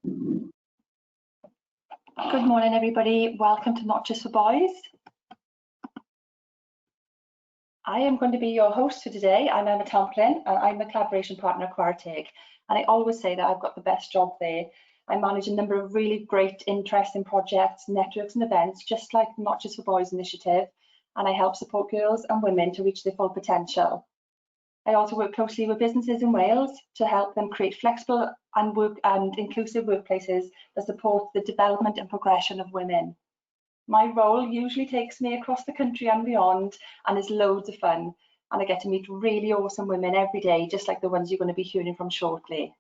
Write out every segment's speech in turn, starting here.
Good morning, everybody. Welcome to Not Just for Boys. I am going to be your host for today. I'm Emma Tomplin, and I'm the collaboration partner at Quartig. And I always say that I've got the best job there. I manage a number of really great, interesting projects, networks and events, just like the Not Just for Boys initiative. And I help support girls and women to reach their full potential. I also work closely with businesses in Wales to help them create flexible and inclusive workplaces that support the development and progression of women. My role usually takes me across the country and beyond and is loads of fun. And I get to meet really awesome women every day, just like the ones you're going to be hearing from shortly.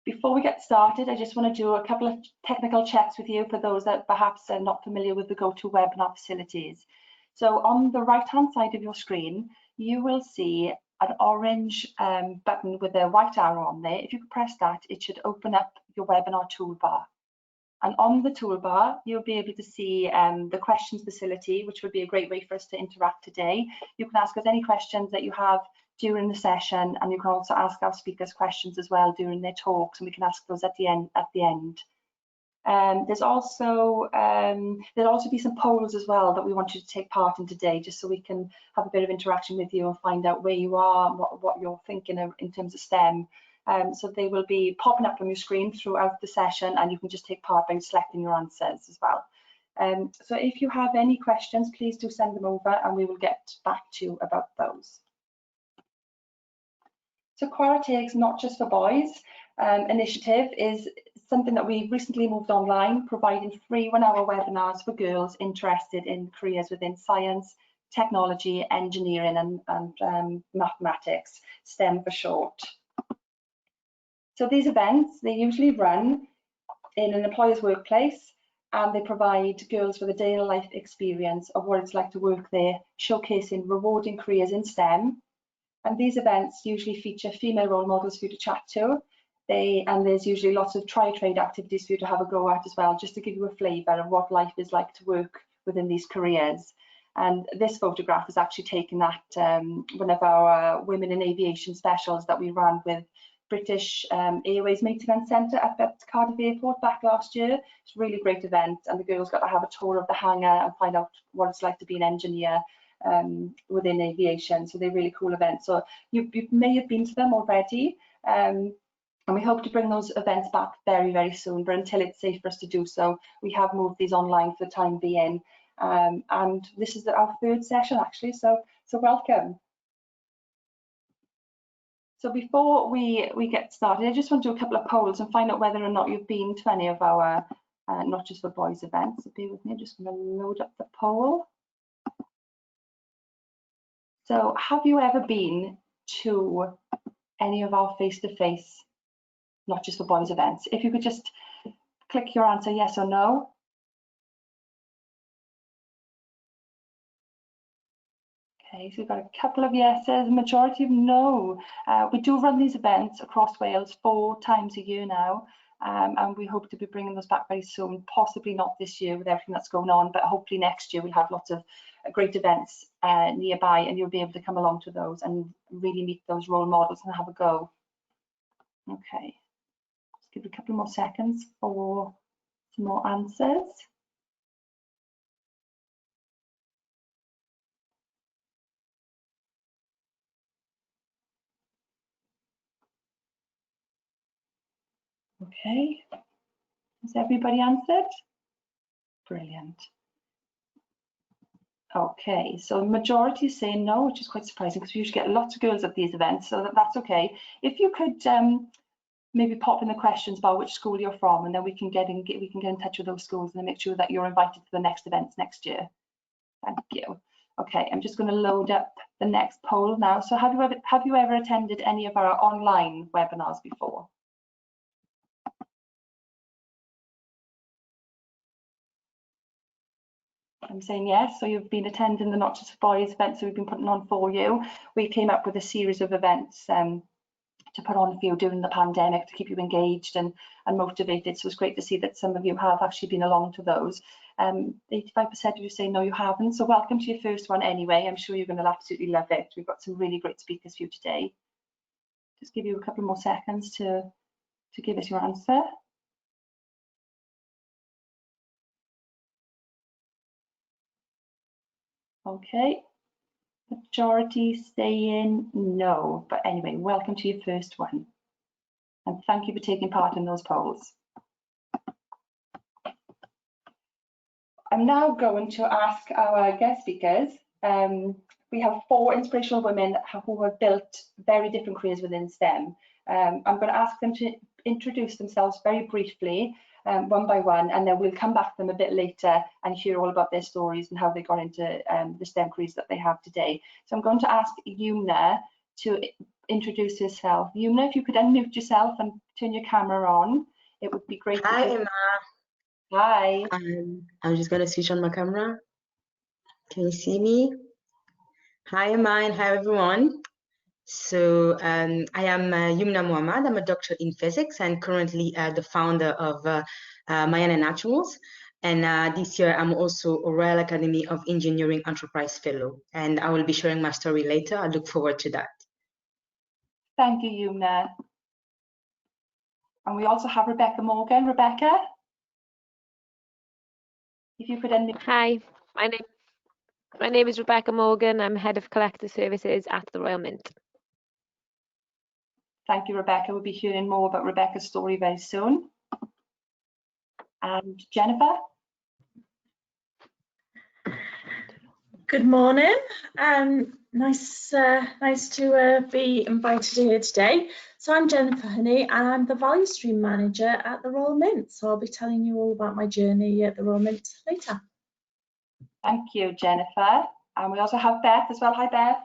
Before we get started, I just want to do a couple of technical checks with you for those that perhaps are not familiar with the GoToWebinar facilities. So on the right-hand side of your screen, you will see an orange button with a white arrow on there. If you press that, it should open up your webinar toolbar. And on the toolbar, you'll be able to see the questions facility, which would be a great way for us to interact today. You can ask us any questions that you have during the session, and you can also ask our speakers questions as well during their talks, and we can ask those at the end. There'll also be some polls as well that we want you to take part in today, just so we can have a bit of interaction with you and find out where you are and what you're thinking of in terms of STEM. So they will be popping up on your screen throughout the session, and you can just take part by selecting your answers as well. So if you have any questions, please do send them over and we will get back to you about those. So Quartig's Not Just for Boys initiative is something that we recently moved online, providing free 1-hour webinars for girls interested in careers within science, technology, engineering and mathematics, STEM for short. So these events, they usually run in an employer's workplace, and they provide girls with a day in life experience of what it's like to work there, showcasing rewarding careers in STEM. And these events usually feature female role models for you to chat to. And there's usually lots of try-trade activities for you to have a go at as well, just to give you a flavour of what life is like to work within these careers. And this photograph is actually taken at one of our Women in Aviation specials that we ran with British Airways Maintenance Centre at Cardiff Airport back last year. It's a really great event, and the girls got to have a tour of the hangar and find out what it's like to be an engineer within aviation. So they're really cool events. So you may have been to them already. And we hope to bring those events back very, very soon, but until it's safe for us to do so, we have moved these online for the time being. And this is our third session actually, so welcome. So before we get started, I just want to do a couple of polls and find out whether or not you've been to any of our Not Just for Boys events. So bear with me, I'm just going to load up the poll. So have you ever been to any of our face-to-face Not Just for Boys events? If you could just click your answer yes or no. Okay, so we've got a couple of yeses, majority of no. We do run these events across Wales 4 times a year now, and we hope to be bringing those back very soon, possibly not this year with everything that's going on, but hopefully next year we'll have lots of great events nearby, and you'll be able to come along to those and really meet those role models and have a go. Okay. Give it a couple more seconds for some more answers. Okay, has everybody answered? Brilliant. Okay, so majority is saying no, which is quite surprising because we usually get lots of girls at these events, so that's okay. If you could maybe pop in the questions about which school you're from, and then we can get in touch with those schools and then make sure that you're invited to the next events next year. Thank you. Okay, I'm just going to load up the next poll now. So have you ever attended any of our online webinars before? I'm saying yes, so you've been attending the Not Just for Boys events that we've been putting on for you. We came up with a series of events to put on for you during the pandemic to keep you engaged and motivated. So it's great to see that some of you have actually been along to those. 85% of you say no, you haven't. So welcome to your first one anyway. I'm sure you're going to absolutely love it. We've got some really great speakers for you today. Just give you a couple more seconds to to give us your answer. Okay, majority saying no, but anyway, welcome to your first one. And thank you for taking part in those polls. I'm now going to ask our guest speakers. We have 4 inspirational women who have built very different careers within STEM. I'm going to ask them to introduce themselves very briefly, one by one, and then we'll come back to them a bit later and hear all about their stories and how they got into the STEM careers that they have today. So I'm going to ask Youmna to introduce herself. Youmna, if you could unmute yourself and turn your camera on, it would be great. Hi, Emma. Hi. I'm just going to switch on my camera. Can you see me? Hi, Emma, and hi, everyone. So I am Youmna Mouhamad. I'm a doctor in physics and currently the founder of Mayana Naturals. And this year, I'm also a Royal Academy of Engineering Enterprise Fellow. And I will be sharing my story later. I look forward to that. Thank you, Youmna. And we also have Rebecca Morgan. Rebecca, if you could unmute. Hi, my name is Rebecca Morgan. I'm Head of Collector Services at the Royal Mint. Thank you, Rebecca. We'll be hearing more about Rebecca's story very soon. And Jennifer? Good morning. Nice to be invited here today. So I'm Jennifer Honey and I'm the Value Stream Manager at the Royal Mint. So I'll be telling you all about my journey at the Royal Mint later. Thank you, Jennifer. And we also have Beth as well. Hi, Beth.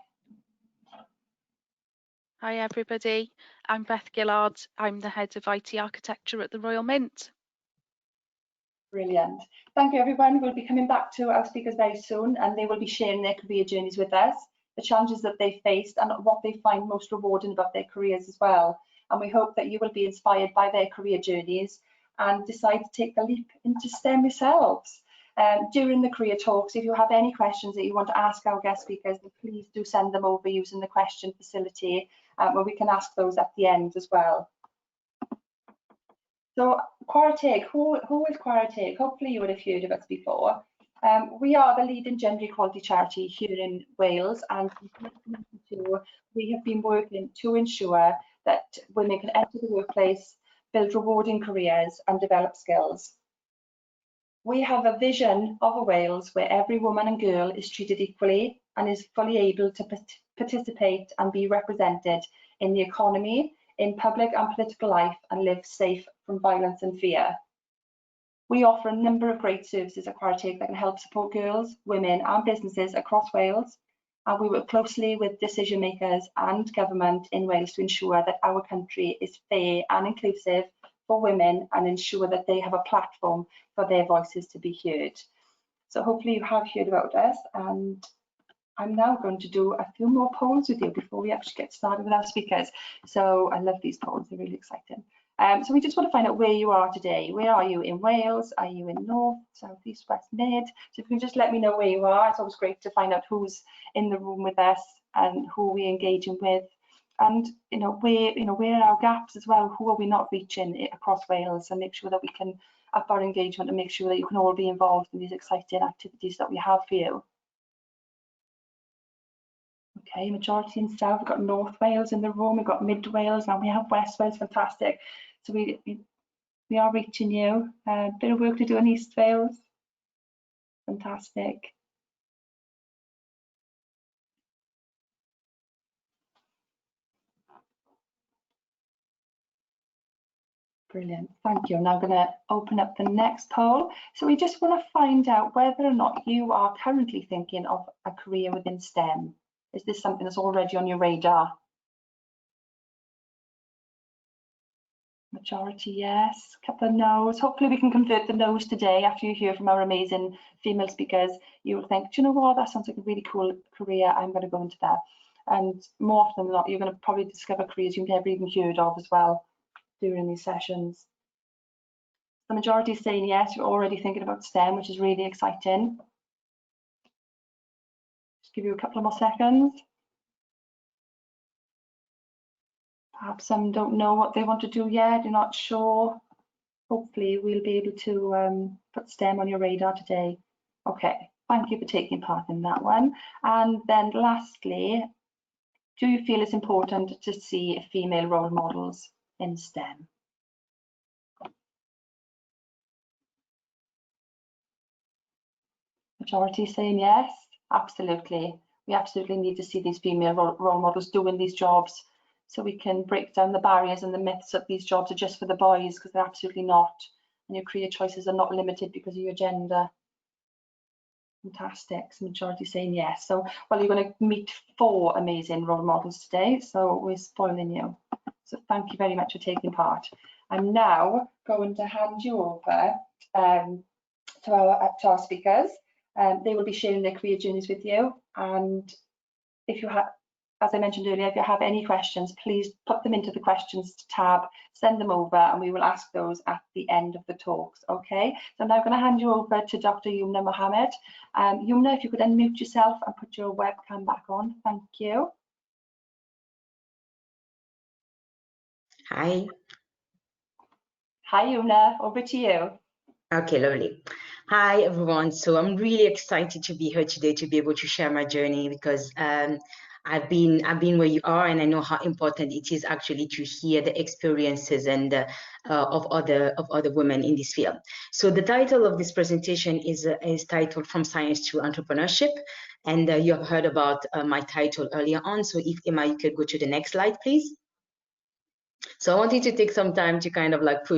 Hi everybody, I'm Beth Gillard. I'm the Head of IT Architecture at the Royal Mint. Brilliant. Thank you, everyone. We'll be coming back to our speakers very soon and they will be sharing their career journeys with us, the challenges that they faced and what they find most rewarding about their careers as well. And we hope that you will be inspired by their career journeys and decide to take the leap into STEM yourselves. During the career talks, if you have any questions that you want to ask our guest speakers, then please do send them over using the question facility where we can ask those at the end as well. So Quariteg, who is Quariteg? Hopefully you would have heard of us before. We are the leading gender equality charity here in Wales, and we have been working to ensure that women can enter the workplace, build rewarding careers and develop skills. We have a vision of a Wales where every woman and girl is treated equally and is fully able to participate and be represented in the economy, in public and political life, and live safe from violence and fear. We offer a number of great services at Quariteg that can help support girls, women and businesses across Wales, and we work closely with decision makers and government in Wales to ensure that our country is fair and inclusive for women and ensure that they have a platform for their voices to be heard. So hopefully you have heard about us, and I'm now going to do a few more polls with you before we actually get started with our speakers. So I love these polls, they're really exciting. So we just want to find out where you are today. Where are you in Wales? Are you in North, South, East, West, Mid? So if you can just let me know where you are. It's always great to find out who's in the room with us and who we're engaging with. And where are our gaps as well? Who are we not reaching across Wales, and make sure that we can up our engagement and make sure that you can all be involved in these exciting activities that we have for you. Okay, majority in South. We've got North Wales in the room, we've got Mid Wales, and we have West Wales. Fantastic. So we are reaching you. A bit of work to do in East Wales. Fantastic. Brilliant, thank you. I'm now going to open up the next poll. So we just want to find out whether or not you are currently thinking of a career within STEM. Is this something that's already on your radar? Majority yes, a couple of no's. Hopefully we can convert the no's today after you hear from our amazing female speakers. You will think, do you know what, that sounds like a really cool career, I'm going to go into that. And more often than not, you're going to probably discover careers you've never even heard of as well during these sessions. The majority is saying yes, you're already thinking about STEM, which is really exciting. Just give you a couple of more seconds. Perhaps some don't know what they want to do yet, they're not sure. Hopefully we'll be able to put STEM on your radar today. Okay, thank you for taking part in that one. And then lastly, do you feel it's important to see female role models in STEM? Majority saying yes, absolutely. We absolutely need to see these female role models doing these jobs so we can break down the barriers and the myths that these jobs are just for the boys, because they're absolutely not. And your career choices are not limited because of your gender. Fantastic, so majority saying yes. So, well, you're going to meet 4 amazing role models today, so we're spoiling you. So thank you very much for taking part. I'm now going to hand you over to our speakers. They will be sharing their career journeys with you, and if you have, as I mentioned earlier, if you have any questions, please put them into the questions tab, send them over, and we will ask those at the end of the talks. Okay, so I'm now going to hand you over to Dr. Youmna Mouhamad. Youmna, if you could unmute yourself and put your webcam back on, thank you. Hi. Hi Youmna, over to you. Okay, lovely. Hi, everyone. So I'm really excited to be here today to be able to share my journey, because I've been where you are, and I know how important it is actually to hear the experiences and of other women in this field. So the title of this presentation is titled From Science to Entrepreneurship, and you have heard about my title earlier on. So if Emma, you could go to the next slide, please. So I wanted to take some time to kind of like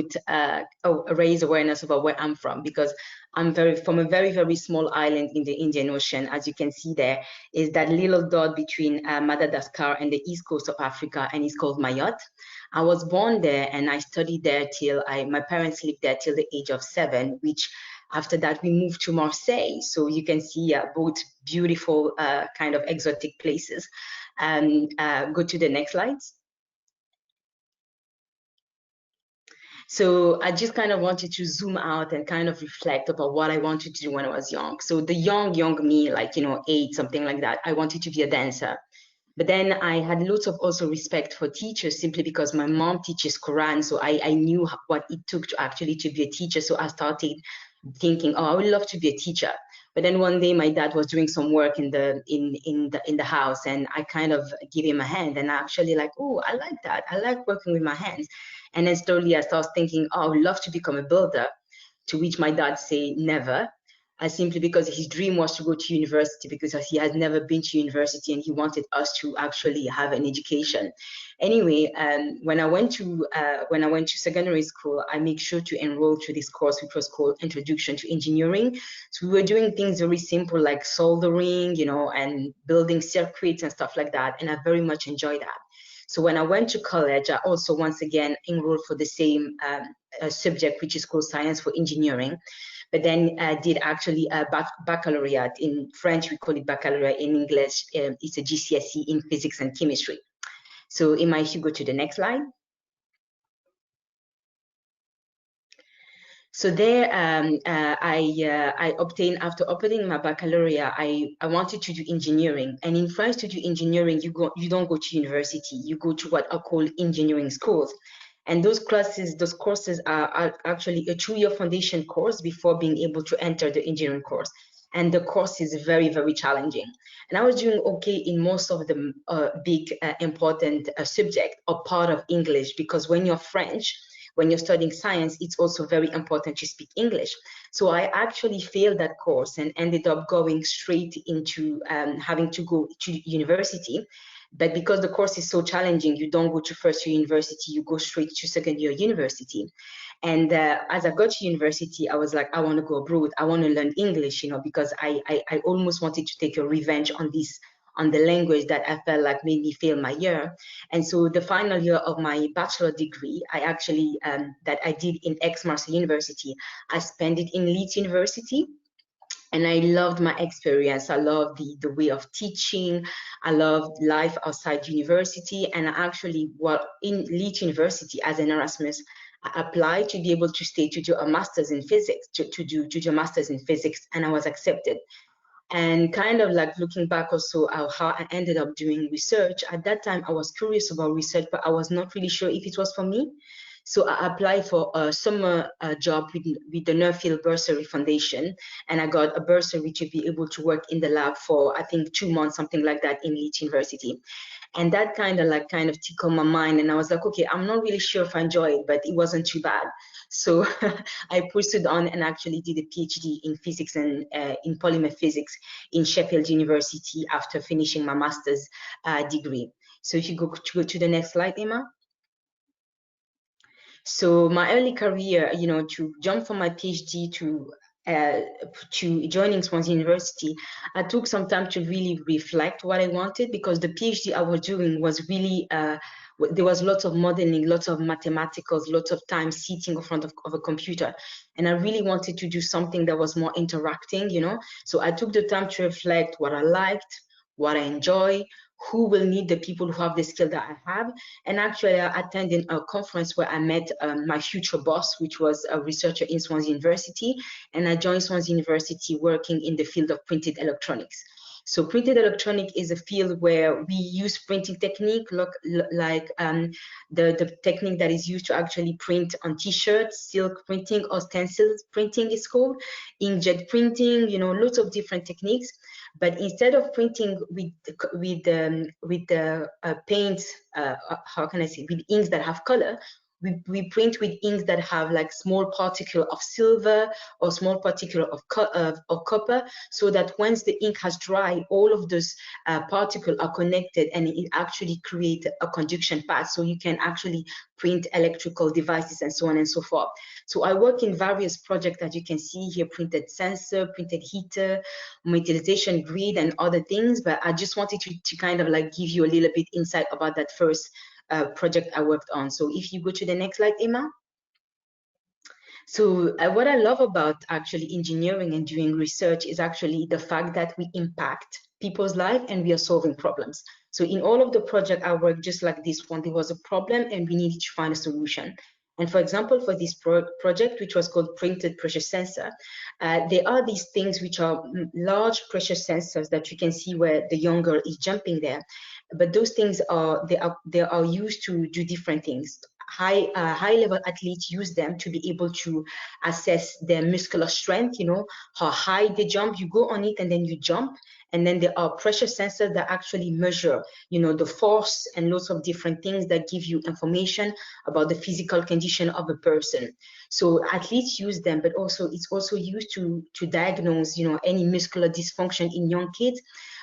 raise awareness about where I'm from, because I'm from a very, very small island in the Indian Ocean. As you can see, there is that little dot between Madagascar and the east coast of Africa, and it's called Mayotte. I was born there and I studied there till my parents lived there till the age of 7, which after that we moved to Marseille. So you can see both beautiful kind of exotic places. Go to the next slides. So I just kind of wanted to zoom out and kind of reflect about what I wanted to do when I was young. So the young me, like, 8, something like that, I wanted to be a dancer. But then I had lots of also respect for teachers, simply because my mom teaches Quran. So I knew what it took to actually to be a teacher. So I started thinking, oh, I would love to be a teacher. But then one day my dad was doing some work in the house, and I kind of gave him a hand, and I actually like, oh, I like that. I like working with my hands. And then slowly I started thinking, oh, I would love to become a builder, to which my dad said never, simply because his dream was to go to university, because he has never been to university and he wanted us to actually have an education. Anyway, when I went to secondary school, I made sure to enroll to this course, which was called Introduction to Engineering. So we were doing things very simple like soldering, and building circuits and stuff like that. And I very much enjoyed that. So when I went to college, I also once again enrolled for the same subject, which is called Science for Engineering. But then I did actually a baccalaureate. In French, we call it baccalaureate. In English, it's a GCSE in physics and chemistry. So Emma, if you go to the next slide. So there, I obtained, after obtaining my baccalaureate, I wanted to do engineering. And in France, to do engineering, you don't go to university. You go to what are called engineering schools. And those courses are actually a 2-year foundation course before being able to enter the engineering course. And the course is very, very challenging. And I was doing okay in most of the big, important subject or part of English, because when you're French, when you're studying science, it's also very important to speak English. So I actually failed that course and ended up going straight into having to go to university. But because the course is so challenging, you don't go to first year university, you go straight to second year university. And as I got to university, I was like, I want to go abroad. I want to learn English, because I almost wanted to take a revenge on the language that I felt like made me fail my year. And so the final year of my bachelor degree, I actually, that I did in Aix-Marseille University, I spent it in Leeds University. And I loved my experience. I loved the way of teaching. I loved life outside university. And I actually, in Leeds University as an Erasmus, I applied to be able to stay to do a master's in physics, to do a master's in physics, and I was accepted. And kind of like looking back also how I ended up doing research. At that time, I was curious about research, but I was not really sure if it was for me. So I applied for a summer job with the Nuffield Bursary Foundation, and I got a bursary to be able to work in the lab for, I think, 2 months, something like that, in Leeds University. And that kind of tickled my mind, and I was like, okay, I'm not really sure if I enjoy it, but it wasn't too bad. So I pursued on and actually did a PhD in physics and in polymer physics in Sheffield University after finishing my master's degree. So if you go to the next slide, Emma. So my early career, you know, to jump from my PhD to joining Swansea University, I took some time to really reflect what I wanted, because the PhD I was doing was really, there was lots of modeling, lots of mathematicals, lots of time sitting in front of a computer. And I really wanted to do something that was more interacting, you know. So I took the time to reflect what I liked, what I enjoy, who will need the people who have the skill that I have. And actually I attended a conference where I met my future boss, which was a researcher in Swansea University. And I joined Swansea University working in the field of printed electronics. So printed electronic is a field where we use printing technique, like the technique that is used to actually print on t-shirts, silk printing, or stencil printing is called, inkjet printing, you know, lots of different techniques. But instead of printing with the paints, how can I say, with inks that have color, we print with inks that have like small particle of silver or small particle of copper, so that once the ink has dried, all of those particles are connected, and it actually creates a conduction path, so you can actually print electrical devices and so on and so forth. So I work in various projects that you can see here: printed sensor, printed heater, metallization grid, and other things. But I just wanted to kind of like give you a little bit insight about that first project I worked on. So if you go to the next slide, Emma. So what I love about actually engineering and doing research is actually the fact that we impact people's life and we are solving problems. So in all of the projects I worked, just like this one, there was a problem and we needed to find a solution. And for example, for this project, which was called printed pressure sensor, there are these things which are large pressure sensors that you can see where the young girl is jumping there. But those things they are used to do different things. High level athletes use them to be able to assess their muscular strength, you know, how high they jump. You go on it and then you jump. And then there are pressure sensors that actually measure, you know, the force and lots of different things that give you information about the physical condition of a person. So athletes use them, but also it's also used to diagnose, you know, any muscular dysfunction in young kids.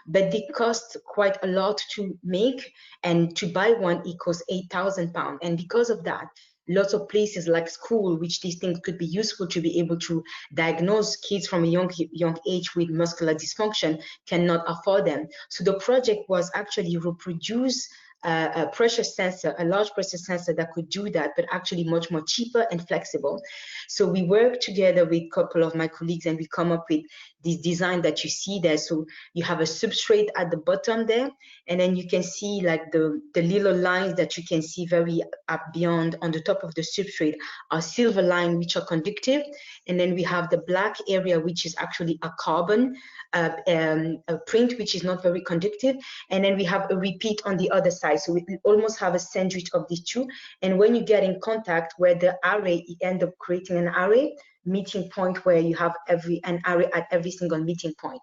But they cost quite a lot to make, and to buy one it costs £8,000. And because of that, lots of places like school, which these things could be useful to be able to diagnose kids from a young age with muscular dysfunction, cannot afford them. So the project was actually reproduce a pressure sensor, a large pressure sensor that could do that, but actually much more cheaper and flexible. So we worked together with a couple of my colleagues and we come up with this design that you see there. So you have a substrate at the bottom there, and then you can see like the little lines that you can see very up beyond on the top of the substrate are silver lines which are conductive, and then we have the black area which is actually a carbon a print which is not very conductive, and then we have a repeat on the other side. So we almost have a sandwich of these two, and when you get in contact where the array, you end up creating an array meeting point where you have an array at every single meeting point.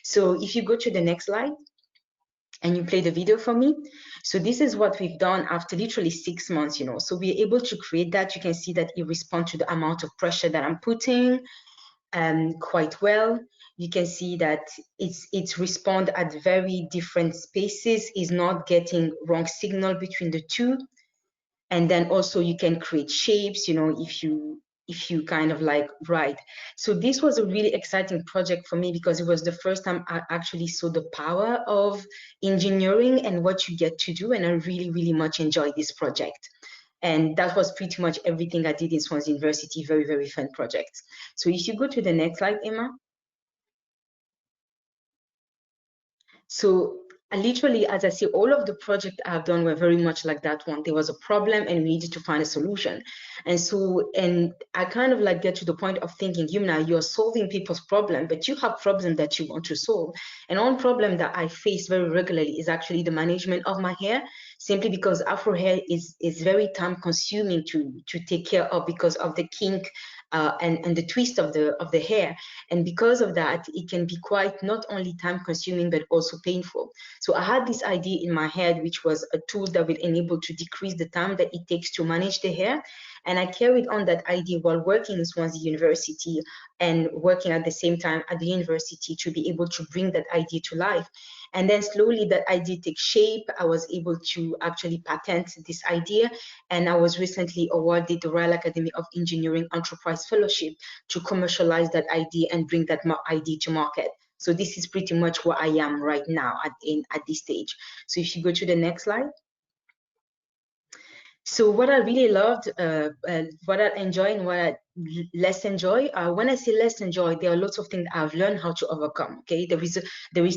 So if you go to the next slide and you play the video for me. So this is what we've done after literally 6 months, you know. So we're able to create that. You can see that it responds to the amount of pressure that I'm putting quite well. You can see that it's respond at very different spaces, is not getting wrong signal between the two. And then also you can create shapes, you know, if you kind of like write. So this was a really exciting project for me because it was the first time I actually saw the power of engineering and what you get to do. And I really, really much enjoyed this project. And that was pretty much everything I did in Swansea University. Very, very fun project. So if you go to the next slide, Emma. So And literally, as I say, all of the projects I've done were very much like that one. There was a problem and we needed to find a solution. And so, and I kind of like get to the point of thinking, Youmna, you're solving people's problem, but you have problems that you want to solve. And one problem that I face very regularly is actually the management of my hair, simply because Afro hair is very time consuming to take care of because of the kink and the twist of the hair. And because of that, it can be quite not only time consuming, but also painful. So I had this idea in my head, which was a tool that will enable to decrease the time that it takes to manage the hair. And I carried on that idea while working in Swansea University and working at the same time at the university to be able to bring that idea to life. And then slowly that idea takes shape. I was able to actually patent this idea. And I was recently awarded the Royal Academy of Engineering Enterprise Fellowship to commercialize that idea and bring that idea to market. So this is pretty much where I am right now at this stage. So if you go to the next slide. So what I really loved, what I enjoy and what I less enjoy, when I say less enjoy, there are lots of things I've learned how to overcome. Okay, there is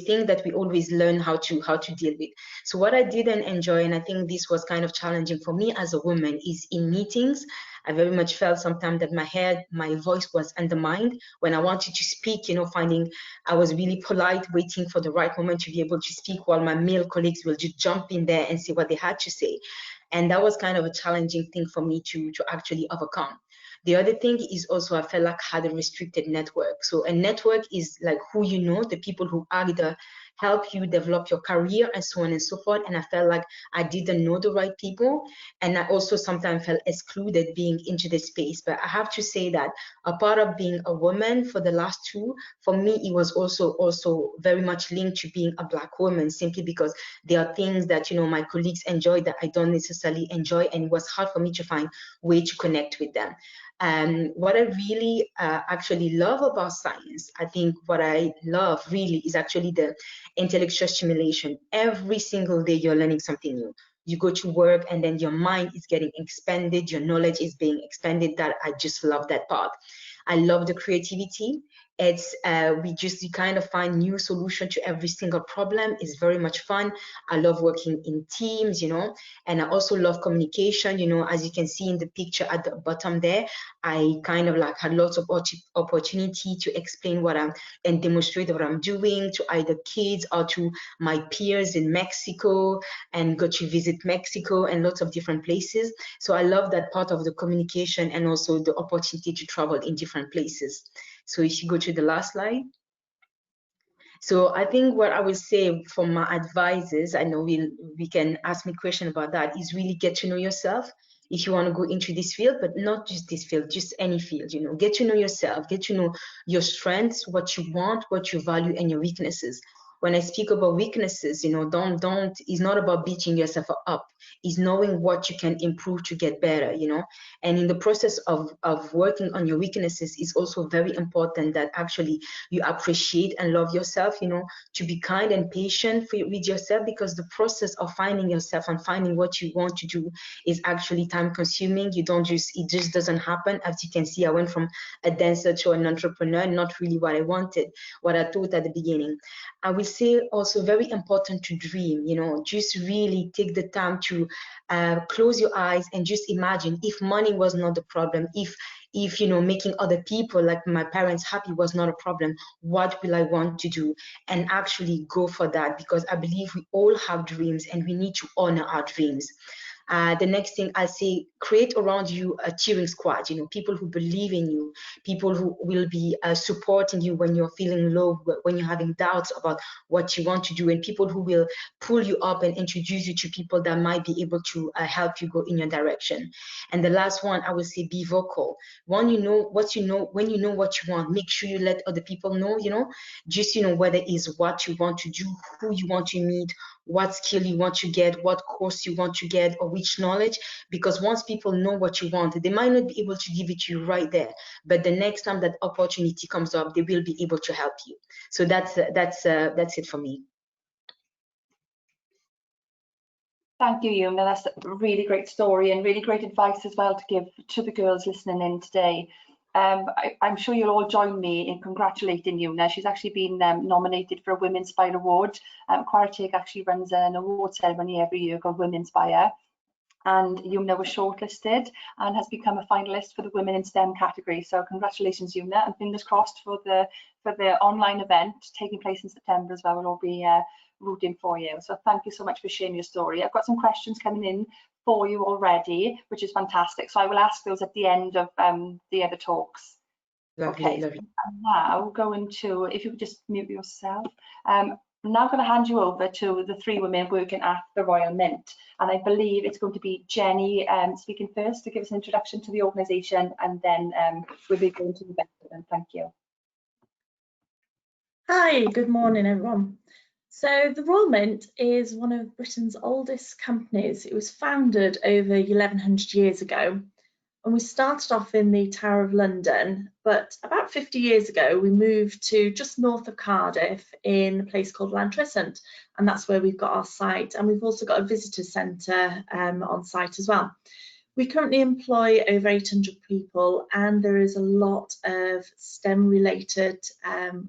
things that we always learn how to deal with. So what I didn't enjoy, and I think this was kind of challenging for me as a woman, is in meetings. I very much felt sometimes that my voice was undermined when I wanted to speak, you know, finding I was really polite, waiting for the right moment to be able to speak, while my male colleagues will just jump in there and say what they had to say. And that was kind of a challenging thing for me to actually overcome. The other thing is also I felt like I had a restricted network. So a network is like who you know, the people who either help you develop your career and so on and so forth. And I felt like I didn't know the right people. And I also sometimes felt excluded being into the space. But I have to say that a part of being a woman for the last two, for me, it was also very much linked to being a Black woman, simply because there are things that, you know, my colleagues enjoy that I don't necessarily enjoy. And it was hard for me to find a way to connect with them. What I really actually love about science, I think what I love really is actually the intellectual stimulation. Every single day you're learning something new. You go to work and then your mind is getting expanded, your knowledge is being expanded. That I just love that part. I love the creativity. It's we kind of find new solution to every single problem. It's very much fun. I love working in teams, you know, and I also love communication. You know, as you can see in the picture at the bottom there, I kind of like had lots of opportunity to explain what and demonstrate what I'm doing to either kids or to my peers in Mexico, and got to visit Mexico and lots of different places. So I love that part of the communication and also the opportunity to travel in different places. So if you go to the last slide. So I think what I will say for my advisors, I know we can ask me question about that, is really get to know yourself if you want to go into this field, but not just this field, just any field, you know, get to know yourself, get to know your strengths, what you want, what you value, and your weaknesses. When I speak about weaknesses, you know, it's not about beating yourself up. It's knowing what you can improve to get better, you know. And in the process of working on your weaknesses, it's also very important that actually you appreciate and love yourself, you know, to be kind and patient with yourself, because the process of finding yourself and finding what you want to do is actually time consuming. It just doesn't happen. As you can see, I went from a dancer to an entrepreneur, not really what I wanted, what I thought at the beginning. I will say also very important to dream, you know, just really take the time to close your eyes and just imagine if money was not the problem, if you know, making other people like my parents happy was not a problem, what will I want to do? And actually go for that, because I believe we all have dreams and we need to honor our dreams. The next thing I say, create around you a cheering squad, you know, people who believe in you, people who will be supporting you when you're feeling low, when you're having doubts about what you want to do, and people who will pull you up and introduce you to people that might be able to help you go in your direction. And the last one, I will say, be vocal. When you know what you want, make sure you let other people know, you know, just, you know, whether it's what you want to do, who you want to meet, what skill you want to get, what course you want to get, or which knowledge. Because once people know what you want, they might not be able to give it to you right there, but the next time that opportunity comes up, they will be able to help you. So that's it for me. Thank you, Youmna. That's a really great story and really great advice as well to give to the girls listening in today. I'm sure you'll all join me in congratulating Youmna. She's actually been nominated for a Women Inspire Award. Quaritech actually runs an award ceremony every year called Women Inspire, and Youmna was shortlisted and has become a finalist for the Women in STEM category. So congratulations, Youmna, and fingers crossed for the online event taking place in September as well. We'll all be rooting for you. So thank you so much for sharing your story. I've got some questions coming in for you already, which is fantastic. So I will ask those at the end of the other talks. Lovely, Okay, lovely. and now going to, if you could just mute yourself. I'm now going to hand you over to the three women working at the Royal Mint. And I believe it's going to be Jenny speaking first to give us an introduction to the organisation, and then we'll be going to Rebecca. And thank you. Hi, good morning everyone. So the Royal Mint is one of Britain's oldest companies. It was founded over 1100 years ago, and we started off in the Tower of London, but about 50 years ago we moved to just north of Cardiff in a place called Llantrisant, and that's where we've got our site, and we've also got a visitor centre on site as well. We currently employ over 800 people, and there is a lot of STEM related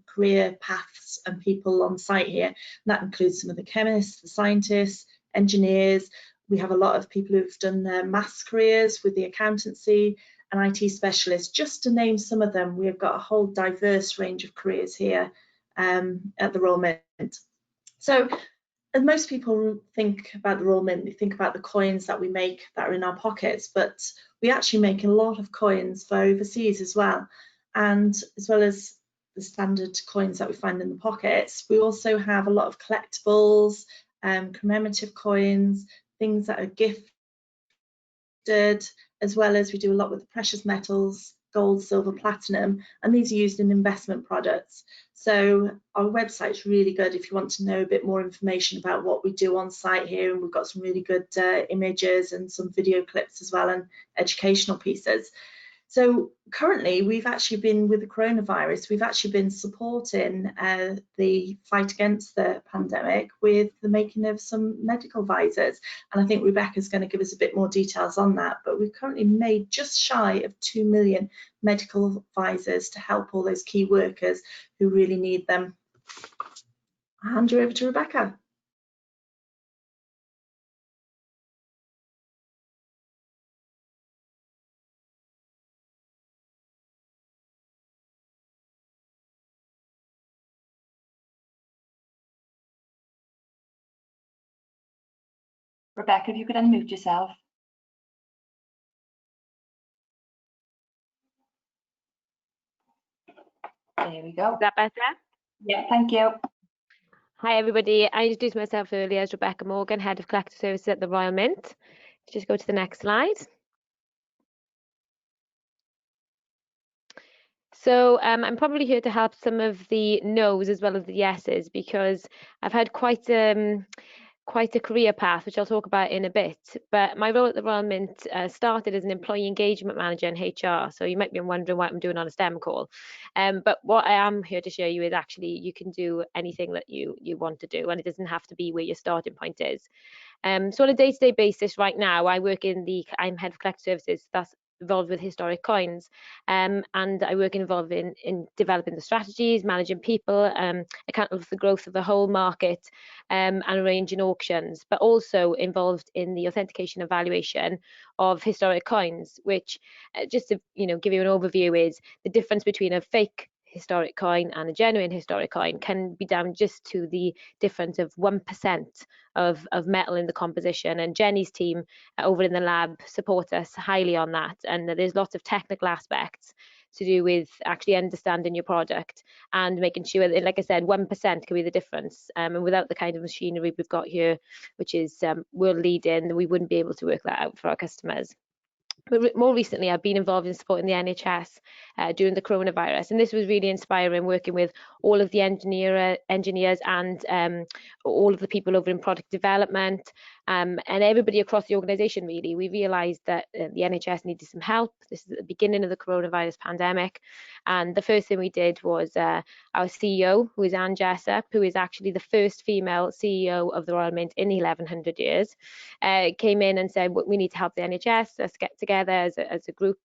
career paths and people on site here. And that includes some of the chemists, the scientists, engineers. We have a lot of people who've done their maths careers with the accountancy and IT specialists, just to name some of them. We've got a whole diverse range of careers here at the Royal Mint. So as most people think about the Royal Mint, they think about the coins that we make that are in our pockets, but we actually make a lot of coins for overseas as well. And as well as the standard coins that we find in the pockets, we also have a lot of collectibles, commemorative coins, things that are gifted, as well as we do a lot with the precious metals, gold, silver, platinum, and these are used in investment products. So our website's really good if you want to know a bit more information about what we do on site here, and we've got some really good images and some video clips as well, and educational pieces. So currently we've actually been, with the coronavirus, we've actually been supporting the fight against the pandemic with the making of some medical visors, and I think Rebecca's going to give us a bit more details on that, but we've currently made just shy of 2 million medical visors to help all those key workers who really need them. I'll hand you over to Rebecca. Rebecca, if you could unmute yourself. There we go. Is that better? Yeah, thank you. Hi everybody, I introduced myself earlier as Rebecca Morgan, Head of Collector Services at the Royal Mint. Just go to the next slide. So I'm probably here to help some of the no's as well as the yeses, because I've had quite a career path, which I'll talk about in a bit. But my role at the Royal Mint started as an employee engagement manager in HR. So you might be wondering what I'm doing on a STEM call. But what I am here to show you is actually you can do anything that you want to do, and it doesn't have to be where your starting point is. So on a day-to-day basis right now, I'm head of collector services. That's involved with historic coins, and I work involved in developing the strategies, managing people, accountable for the growth of the whole market, and arranging auctions, but also involved in the authentication and valuation of historic coins, which just to give you an overview, is the difference between a fake historic coin and a genuine historic coin can be down just to the difference of 1% of metal in the composition. And Jenny's team over in the lab support us highly on that, and there's lots of technical aspects to do with actually understanding your product and making sure that, like I said, 1% can be the difference, and without the kind of machinery we've got here, which is world leading, we wouldn't be able to work that out for our customers. But more recently, I've been involved in supporting the NHS during the coronavirus, and this was really inspiring, working with all of the engineers and all of the people over in product development, and everybody across the organisation. Really, we realised that the NHS needed some help. This is at the beginning of the coronavirus pandemic, and the first thing we did was our CEO, who is Anne Jessup, who is actually the first female CEO of the Royal Mint in 1100 years, came in and said, we need to help the NHS. Let's get together as a group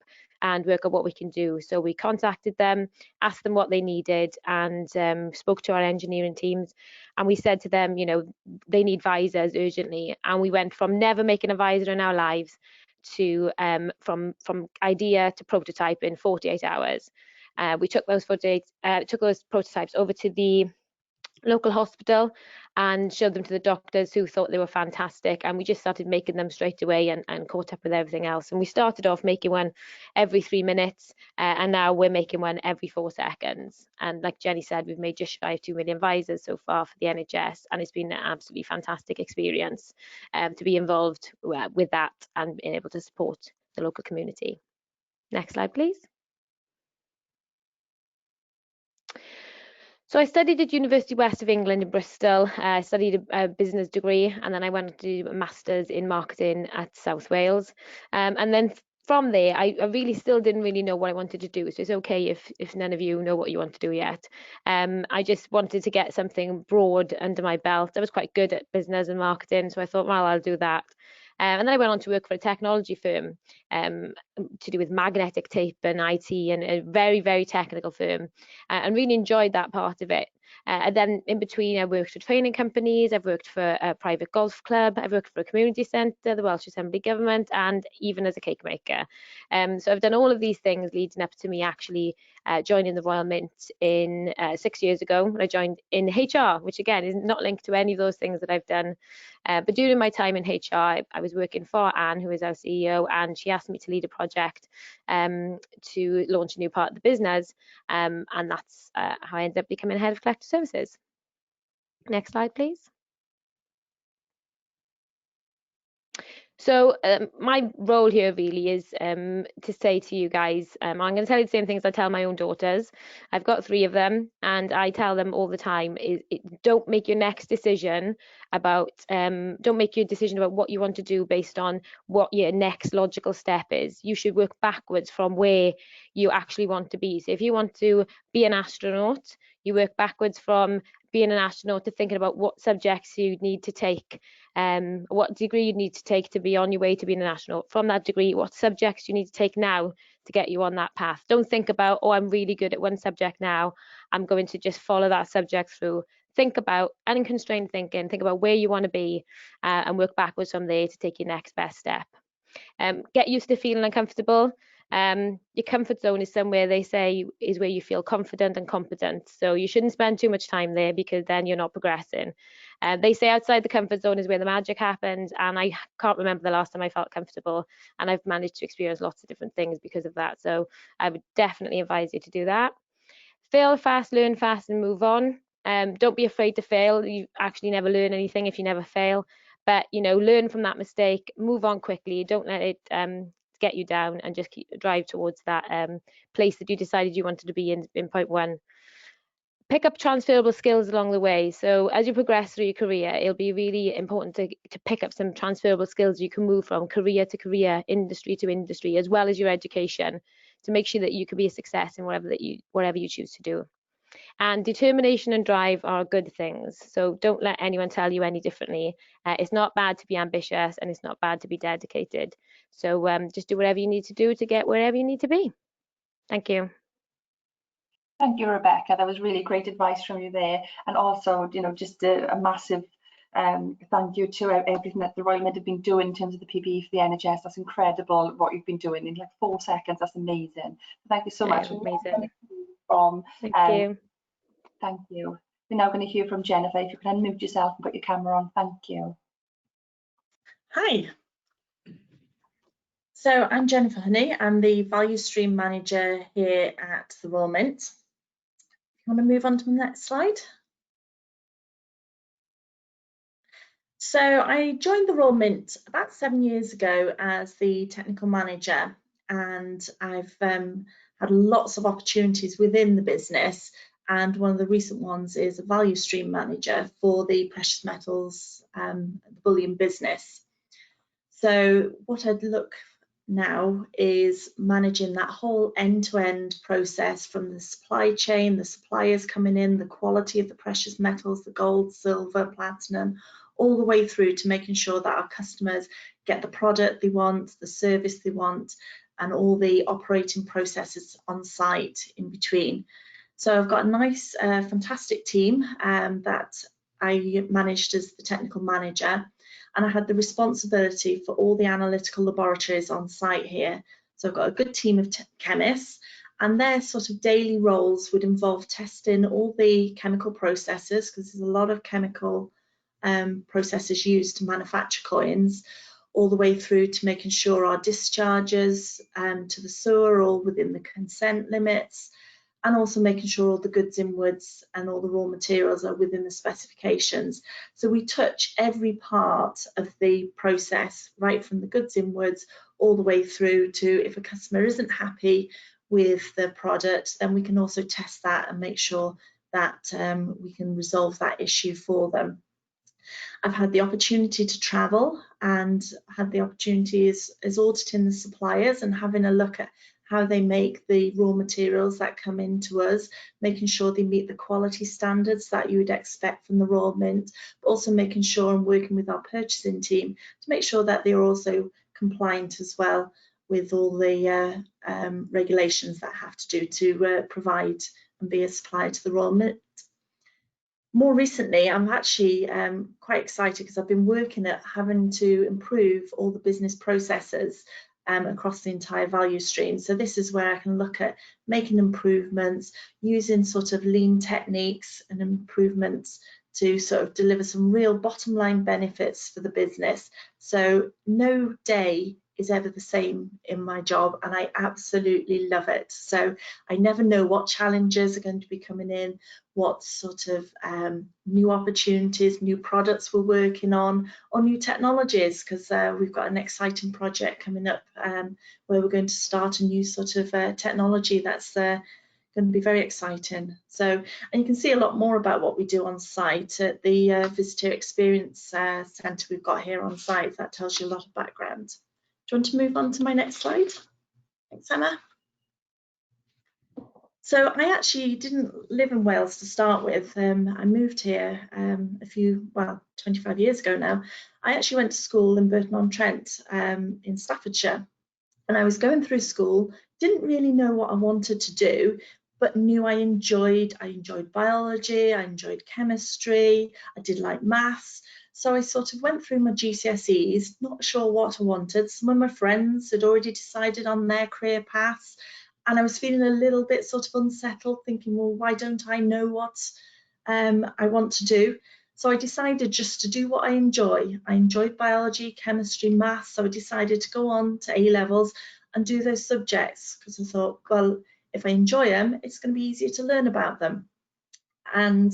and work out what we can do. So we contacted them, asked them what they needed, and spoke to our engineering teams, and we said to them, you know, they need visors urgently. And we went from never making a visor in our lives to from idea to prototype in 48 hours. We took those prototypes over to the local hospital and showed them to the doctors, who thought they were fantastic, and we just started making them straight away and caught up with everything else. And we started off making one every 3 minutes, and now we're making one every 4 seconds. And like Jenny said, we've made just shy of 2 million visors so far for the NHS, and it's been an absolutely fantastic experience to be involved with that and being able to support the local community. Next slide, please. So I studied at University West of England in Bristol. I studied a business degree, and then I went to do a master's in marketing at South Wales. And then from there, I really still didn't really know what I wanted to do. So it's okay if none of you know what you want to do yet. I just wanted to get something broad under my belt. I was quite good at business and marketing, so I thought, well, I'll do that. And then I went on to work for a technology firm to do with magnetic tape and IT, and a very, very technical firm, and really enjoyed that part of it. And then in between, I worked for training companies, I've worked for a private golf club, I've worked for a community centre, the Welsh Assembly Government, and even as a cake maker. So I've done all of these things leading up to me actually joining the Royal Mint in 6 years ago, when I joined in HR, which again is not linked to any of those things that I've done. But during my time in HR, I was working for Anne, who is our CEO, and she asked me to lead a project to launch a new part of the business, and that's how I ended up becoming head of collector services. Next slide, please. So my role here really is to say to you guys, I'm going to tell you the same things I tell my own daughters. I've got 3 of them, and I tell them all the time, don't make your next decision about, don't make your decision about what you want to do based on what your next logical step is. You should work backwards from where you actually want to be. So if you want to be an astronaut, you work backwards from being an astronaut to thinking about what subjects you need to take, what degree you need to take to be on your way to being an astronaut. From that degree, what subjects you need to take now to get you on that path. Don't think about, oh, I'm really good at one subject now, I'm going to just follow that subject through. Think about unconstrained thinking, think about where you want to be, and work backwards from there to take your next best step. Get used to feeling uncomfortable. Your comfort zone is somewhere, they say, is where you feel confident and competent. So you shouldn't spend too much time there, because then you're not progressing. They say outside the comfort zone is where the magic happens, and I can't remember the last time I felt comfortable, and I've managed to experience lots of different things because of that. So I would definitely advise you to do that. Fail fast, learn fast, and move on. Don't be afraid to fail. You actually never learn anything if you never fail. But, you know, learn from that mistake, move on quickly. Don't let it get you down, and just drive towards that place that you decided you wanted to be in point 1. Pick up transferable skills along the way. So as you progress through your career, it'll be really important to pick up some transferable skills you can move from career to career, industry to industry, as well as your education, to make sure that you can be a success in whatever you choose to do. And determination and drive are good things. So don't let anyone tell you any differently. It's not bad to be ambitious, and it's not bad to be dedicated. So just do whatever you need to do to get wherever you need to be. Thank you. Thank you, Rebecca. That was really great advice from you there. And also, you know, just a massive thank you to everything that the Royal Mint have been doing in terms of the PPE for the NHS. That's incredible what you've been doing in like 4 seconds. That's amazing. Thank you so much. Amazing. Thank you. Thank you. We're now going to hear from Jennifer. If you can unmute yourself and put your camera on. Thank you. Hi. So I'm Jennifer Honey. I'm the Value Stream Manager here at the Royal Mint. You want to move on to the next slide? So I joined the Royal Mint about 7 years ago as the technical manager, and I've had lots of opportunities within the business, and one of the recent ones is a value stream manager for the precious metals bullion business. So what I'd look now is managing that whole end-to-end process, from the supply chain, the suppliers coming in, the quality of the precious metals, the gold, silver, platinum, all the way through to making sure that our customers get the product they want, the service they want, and all the operating processes on site in between. So I've got a nice, fantastic team that I managed as the technical manager, and I had the responsibility for all the analytical laboratories on site here. So I've got a good team of chemists, and their sort of daily roles would involve testing all the chemical processes, because there's a lot of chemical processes used to manufacture coins, all the way through to making sure our discharges to the sewer are all within the consent limits, and also making sure all the goods inwards and all the raw materials are within the specifications. So we touch every part of the process, right from the goods inwards all the way through to, if a customer isn't happy with the product, then we can also test that and make sure that we can resolve that issue for them. I've had the opportunity to travel and had the opportunity as auditing the suppliers and having a look at how they make the raw materials that come into us, making sure they meet the quality standards that you would expect from the Royal Mint, but also making sure and working with our purchasing team to make sure that they're also compliant as well with all the regulations that have to do to provide and be a supplier to the Royal Mint. More recently, I'm actually quite excited because I've been working at having to improve all the business processes across the entire value stream. So this is where I can look at making improvements, using sort of lean techniques and improvements to sort of deliver some real bottom line benefits for the business. So no day is ever the same in my job, and I absolutely love it. So I never know what challenges are going to be coming in, what sort of new opportunities, new products we're working on, or new technologies, because we've got an exciting project coming up where we're going to start a new sort of technology that's going to be very exciting. So, and you can see a lot more about what we do on site at the Visitor Experience Centre we've got here on site. That tells you a lot of background. Do you want to move on to my next slide? Thanks, Emma. So I actually didn't live in Wales to start with. I moved here 25 years ago now. I actually went to school in Burton-on-Trent in Staffordshire. And I was going through school, didn't really know what I wanted to do, but knew I enjoyed biology, I enjoyed chemistry, I did like maths. So I sort of went through my GCSEs, not sure what I wanted. Some of my friends had already decided on their career paths, and I was feeling a little bit sort of unsettled, thinking, well, why don't I know what I want to do? So I decided just to do what I enjoy. I enjoyed biology, chemistry, maths, so I decided to go on to A-levels and do those subjects, because I thought, well, if I enjoy them, it's going to be easier to learn about them. And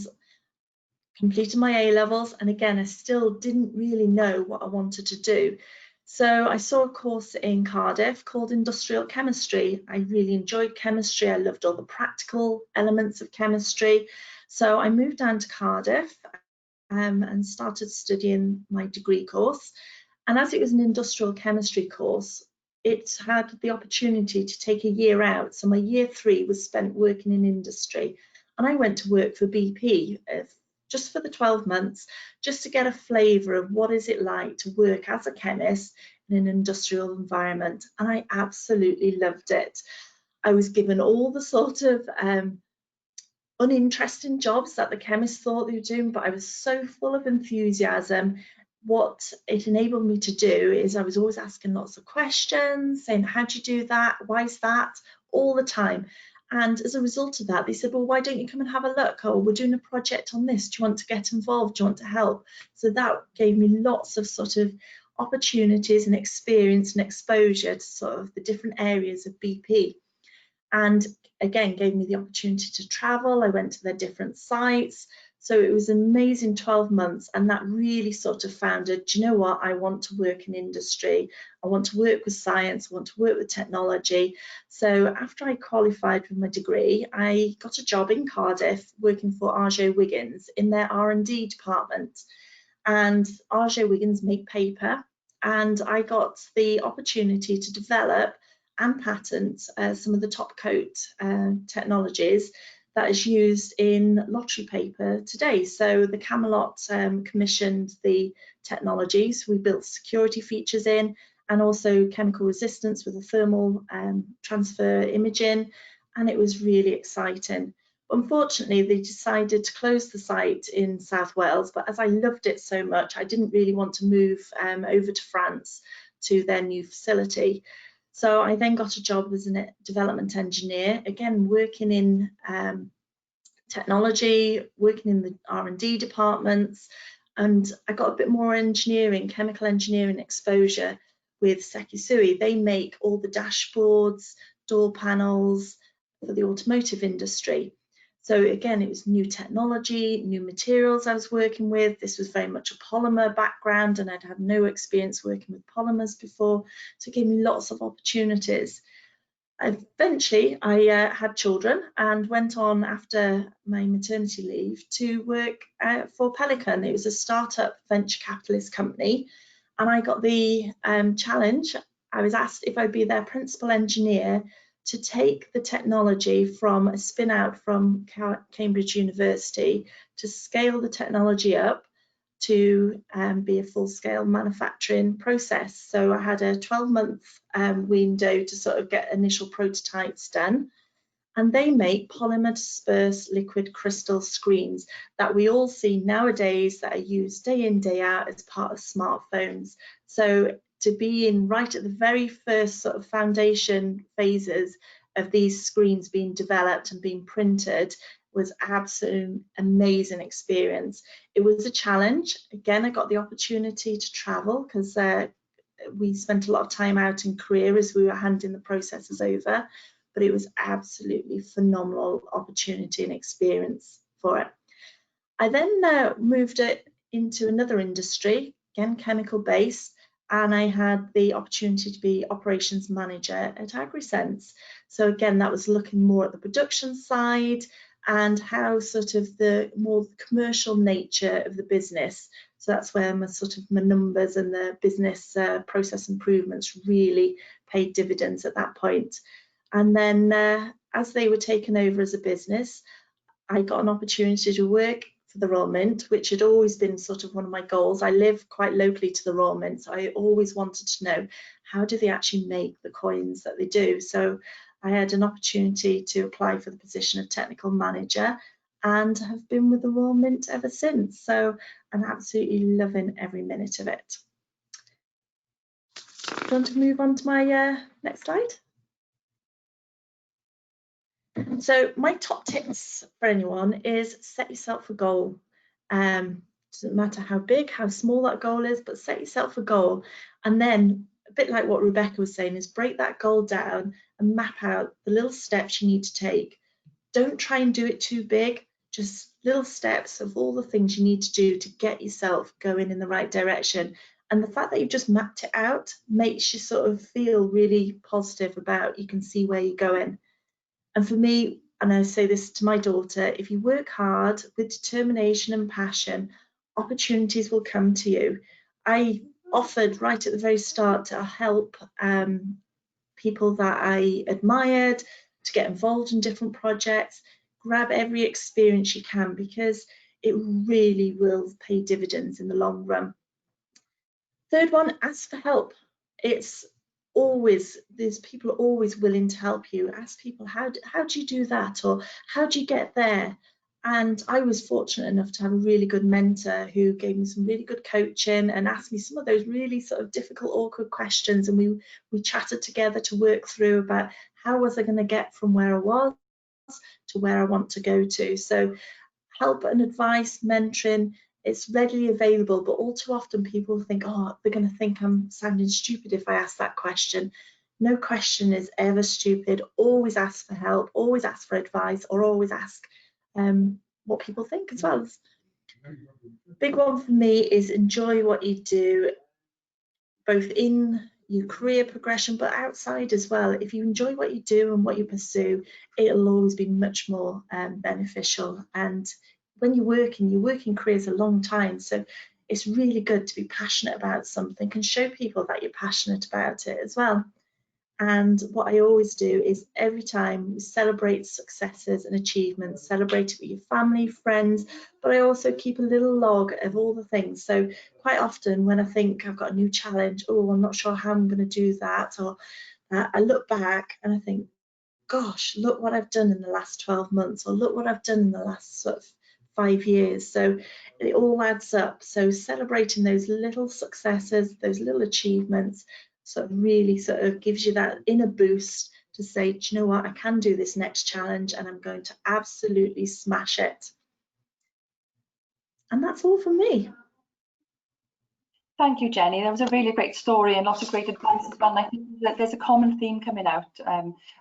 completed my A-levels, and again, I still didn't really know what I wanted to do. So I saw a course in Cardiff called Industrial Chemistry. I really enjoyed chemistry. I loved all the practical elements of chemistry. So I moved down to Cardiff and started studying my degree course. And as it was an industrial chemistry course, it had the opportunity to take a year out. So my year 3 was spent working in industry. And I went to work for BP just for the 12 months, just to get a flavour of what is it like to work as a chemist in an industrial environment. And I absolutely loved it. I was given all the sort of uninteresting jobs that the chemists thought they were doing, but I was so full of enthusiasm. What it enabled me to do is I was always asking lots of questions, saying, how do you do that? Why is that? All the time. And as a result of that, they said, well, why don't you come and have a look? Oh, we're doing a project on this. Do you want to get involved? Do you want to help? So that gave me lots of sort of opportunities and experience and exposure to sort of the different areas of BP. And again, gave me the opportunity to travel. I went to their different sites. So it was an amazing 12 months, and that really sort of founded, do you know what, I want to work in industry, I want to work with science, I want to work with technology. So after I qualified with my degree, I got a job in Cardiff working for R.J. Wiggins in their R&D department. And R.J. Wiggins make paper, and I got the opportunity to develop and patent some of the top coat technologies that is used in lottery paper today. So the Camelot commissioned the technologies, we built security features in, and also chemical resistance with the thermal transfer imaging, and it was really exciting. Unfortunately, they decided to close the site in South Wales, but as I loved it so much, I didn't really want to move over to France to their new facility. So I then got a job as a development engineer, again working in technology, working in the R&D departments, and I got a bit more engineering, chemical engineering exposure with Sekisui. They make all the dashboards, door panels for the automotive industry. So again, it was new technology, new materials I was working with. This was very much a polymer background, and I'd had no experience working with polymers before, so it gave me lots of opportunities. Eventually, I had children and went on after my maternity leave to work for Pelican. It was a startup venture capitalist company, and I got the challenge. I was asked if I'd be their principal engineer to take the technology from a spin out from Cambridge University to scale the technology up to be a full-scale manufacturing process. So I had a 12-month window to sort of get initial prototypes done, and they make polymer dispersed liquid crystal screens that we all see nowadays that are used day in, day out as part of smartphones. So to be in right at the very first sort of foundation phases of these screens being developed and being printed was absolutely amazing experience. It was a challenge. Again, I got the opportunity to travel because we spent a lot of time out in Korea as we were handing the processes over, but it was absolutely phenomenal opportunity and experience for it. I then moved it into another industry, again chemical based, and I had the opportunity to be operations manager at AgriSense. So again, that was looking more at the production side and how sort of the more commercial nature of the business. So that's where my numbers and the business process improvements really paid dividends at that point. And then as they were taken over as a business, I got an opportunity to work for the Royal Mint, which had always been sort of one of my goals. I live quite locally to the Royal Mint, so I always wanted to know, how do they actually make the coins that they do? So I had an opportunity to apply for the position of technical manager and have been with the Royal Mint ever since. So I'm absolutely loving every minute of it. Do you want to move on to my next slide? So my top tips for anyone is set yourself a goal. Doesn't matter how big, how small that goal is, but set yourself a goal. And then, a bit like what Rebecca was saying, is break that goal down and map out the little steps you need to take. Don't try and do it too big, just little steps of all the things you need to do to get yourself going in the right direction. And the fact that you've just mapped it out makes you sort of feel really positive about you can see where you're going. And for me, and I say this to my daughter, if you work hard with determination and passion, opportunities will come to you. I offered right at the very start to help people that I admired to get involved in different projects. Grab every experience you can because it really will pay dividends in the long run. Third one, ask for help. It's always, there's people are always willing to help you. Ask people, how do you do that, or how do you get there? And I was fortunate enough to have a really good mentor who gave me some really good coaching and asked me some of those really sort of difficult, awkward questions, and we chatted together to work through about how was I going to get from where I was to where I want to go to. So help and advice, mentoring, it's readily available, but all too often people think, oh, they're going to think I'm sounding stupid if I ask that question. No question is ever stupid. Always ask for help, always ask for advice, or always ask what people think as well. Big one for me is enjoy what you do, both in your career progression, but outside as well. If you enjoy what you do and what you pursue, it'll always be much more beneficial. And when you're working careers a long time, so it's really good to be passionate about something and show people that you're passionate about it as well. And what I always do is every time we celebrate successes and achievements, celebrate it with your family, friends, but I also keep a little log of all the things. So quite often when I think I've got a new challenge, oh, I'm not sure how I'm going to do that, or I look back and I think, gosh, look what I've done in the last 12 months, or look what I've done in the last sort of 5 years. So it all adds up. So celebrating those little successes, those little achievements, sort of really sort of gives you that inner boost to say, do you know what, I can do this next challenge and I'm going to absolutely smash it. And that's all from me. Thank you, Jenny. That was a really great story and lots of great advice as well. And I think that there's a common theme coming out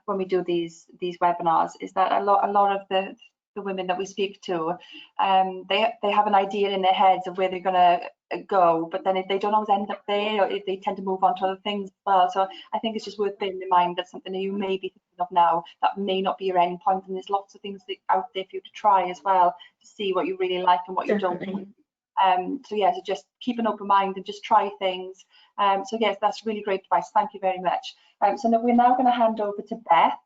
when we do these webinars, is that a lot of the women that we speak to, they have an idea in their heads of where they're going to go, but then they don't always end up there, or they tend to move on to other things as well. So I think it's just worth bearing in mind that something that you may be thinking of now, that may not be your end point, and there's lots of things out there for you to try as well, to see what you really like and what you don't like. So yeah, so just keep an open mind and just try things. So yes, that's really great advice. Thank you very much. So now we're now going to hand over to Beth,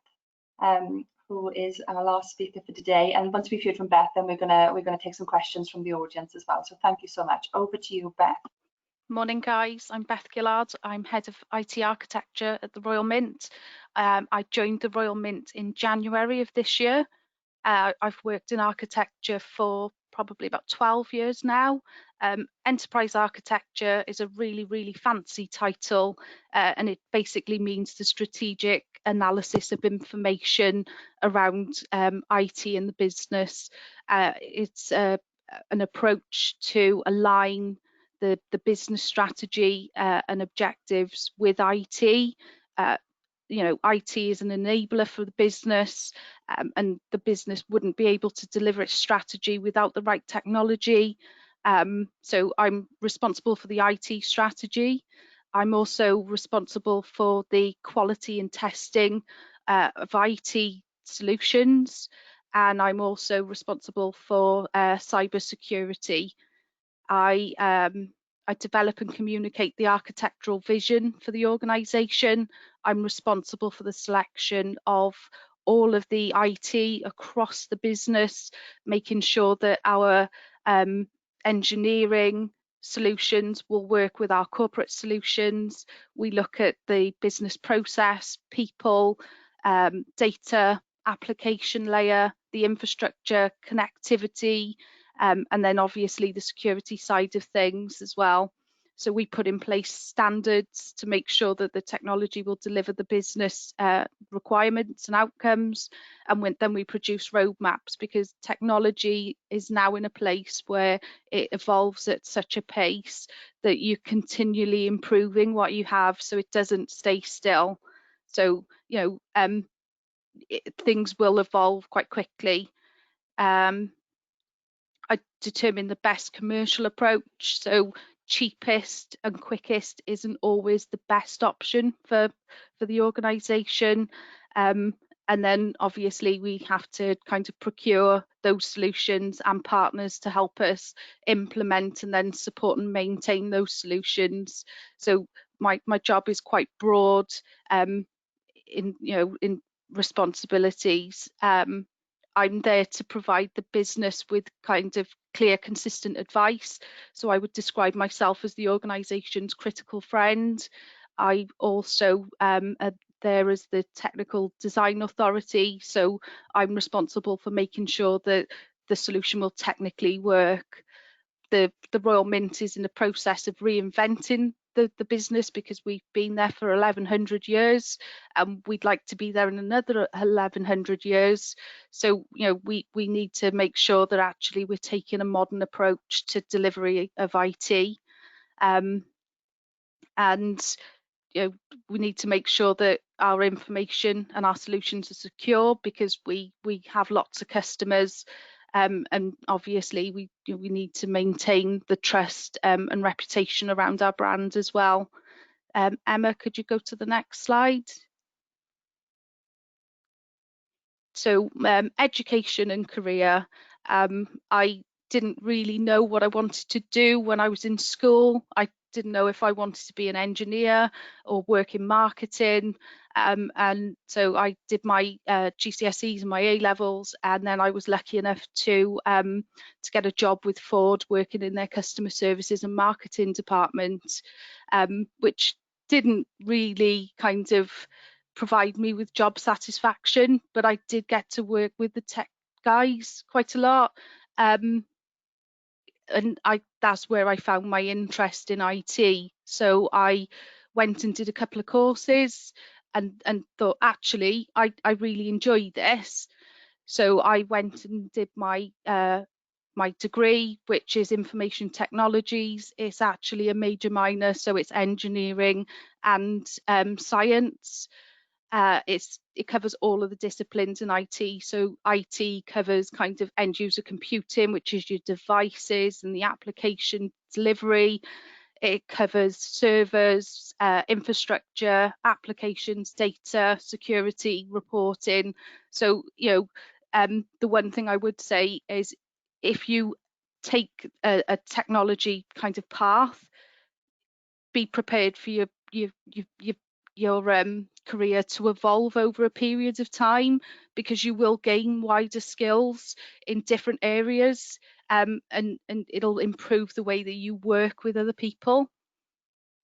who is our last speaker for today. And once we've heard from Beth, then we're gonna take some questions from the audience as well. So thank you so much. Over to you, Beth. Morning, guys. I'm Beth Gillard. I'm Head of IT Architecture at the Royal Mint. I joined the Royal Mint in January of this year. I've worked in architecture for probably about 12 years now. Enterprise architecture is a really fancy title, and it basically means the strategic analysis of information around IT and the business. It's an approach to align the business strategy and objectives with IT. You know, IT is an enabler for the business, and the business wouldn't be able to deliver its strategy without the right technology. So I'm responsible for the IT strategy. I'm also responsible for the quality and testing of IT solutions, and I'm also responsible for cyber security. I develop and communicate the architectural vision for the organisation. I'm responsible for the selection of all of the IT across the business, making sure that our engineering solutions will work with our corporate solutions. We look at the business process, people, data, application layer, the infrastructure, connectivity, and then obviously the security side of things as well. So we put in place standards to make sure that the technology will deliver the business requirements and outcomes, and then we produce roadmaps, because technology is now in a place where it evolves at such a pace that you're continually improving what you have, so it doesn't stay still. So, you know, things will evolve quite quickly. I determine the best commercial approach. So cheapest and quickest isn't always the best option for the organisation. And then obviously we have to kind of procure those solutions and partners to help us implement and then support and maintain those solutions. So my job is quite broad in responsibilities. I'm there to provide the business with kind of clear, consistent advice. So I would describe myself as the organisation's critical friend. I also am there as the technical design authority. So I'm responsible for making sure that the solution will technically work. The Royal Mint is in the process of reinventing the business, because we've been there for 1100 years and we'd like to be there in another 1100 years. So, you know, we need to make sure that actually we're taking a modern approach to delivery of IT, and you know, we need to make sure that our information and our solutions are secure, because we have lots of customers, and obviously we need to maintain the trust and reputation around our brand as well. Emma, could you go to the next slide? So education and career. I didn't really know what I wanted to do when I was in school. I didn't know if I wanted to be an engineer or work in marketing. And so I did my GCSEs and my A-levels, and then I was lucky enough to get a job with Ford working in their customer services and marketing department, which didn't really kind of provide me with job satisfaction, but I did get to work with the tech guys quite a lot. And that's where I found my interest in IT. So I went and did a couple of courses and thought, actually, I really enjoy this. So I went and did my my degree, which is information technologies. It's actually a major minor, so it's engineering and science. It covers all of the disciplines in IT. So IT covers kind of end user computing, which is your devices and the application delivery. It covers servers, infrastructure, applications, data, security, reporting. So, the one thing I would say is if you take a technology kind of path, be prepared for your career to evolve over a period of time, because you will gain wider skills in different areas, and it'll improve the way that you work with other people.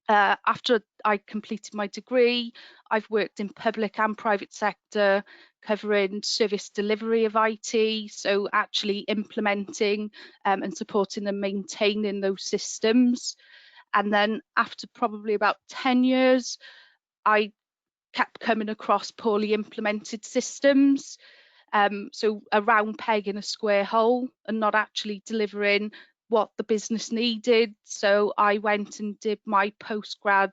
After I completed my degree, I've worked in public and private sector, covering service delivery of IT, so actually implementing and supporting and maintaining those systems. And then after probably about 10 years, I kept coming across poorly implemented systems. So a round peg in a square hole and not actually delivering what the business needed. So I went and did my postgrad,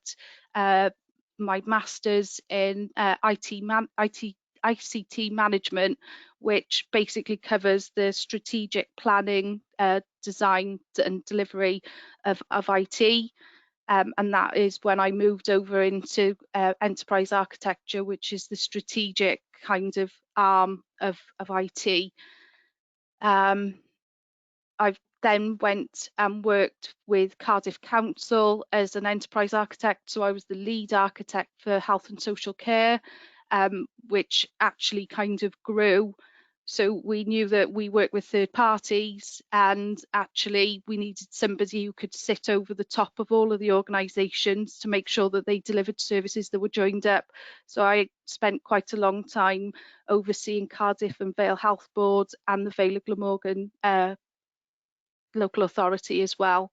my master's in ICT management, which basically covers the strategic planning, design and delivery of IT. And that is when I moved over into enterprise architecture, which is the strategic kind of arm of IT. I've then went and worked with Cardiff Council as an enterprise architect. So I was the lead architect for health and social care, which actually kind of grew. So we knew that we work with third parties, and actually we needed somebody who could sit over the top of all of the organisations to make sure that they delivered services that were joined up. So I spent quite a long time overseeing Cardiff and Vale Health Board and the Vale of Glamorgan local authority as well.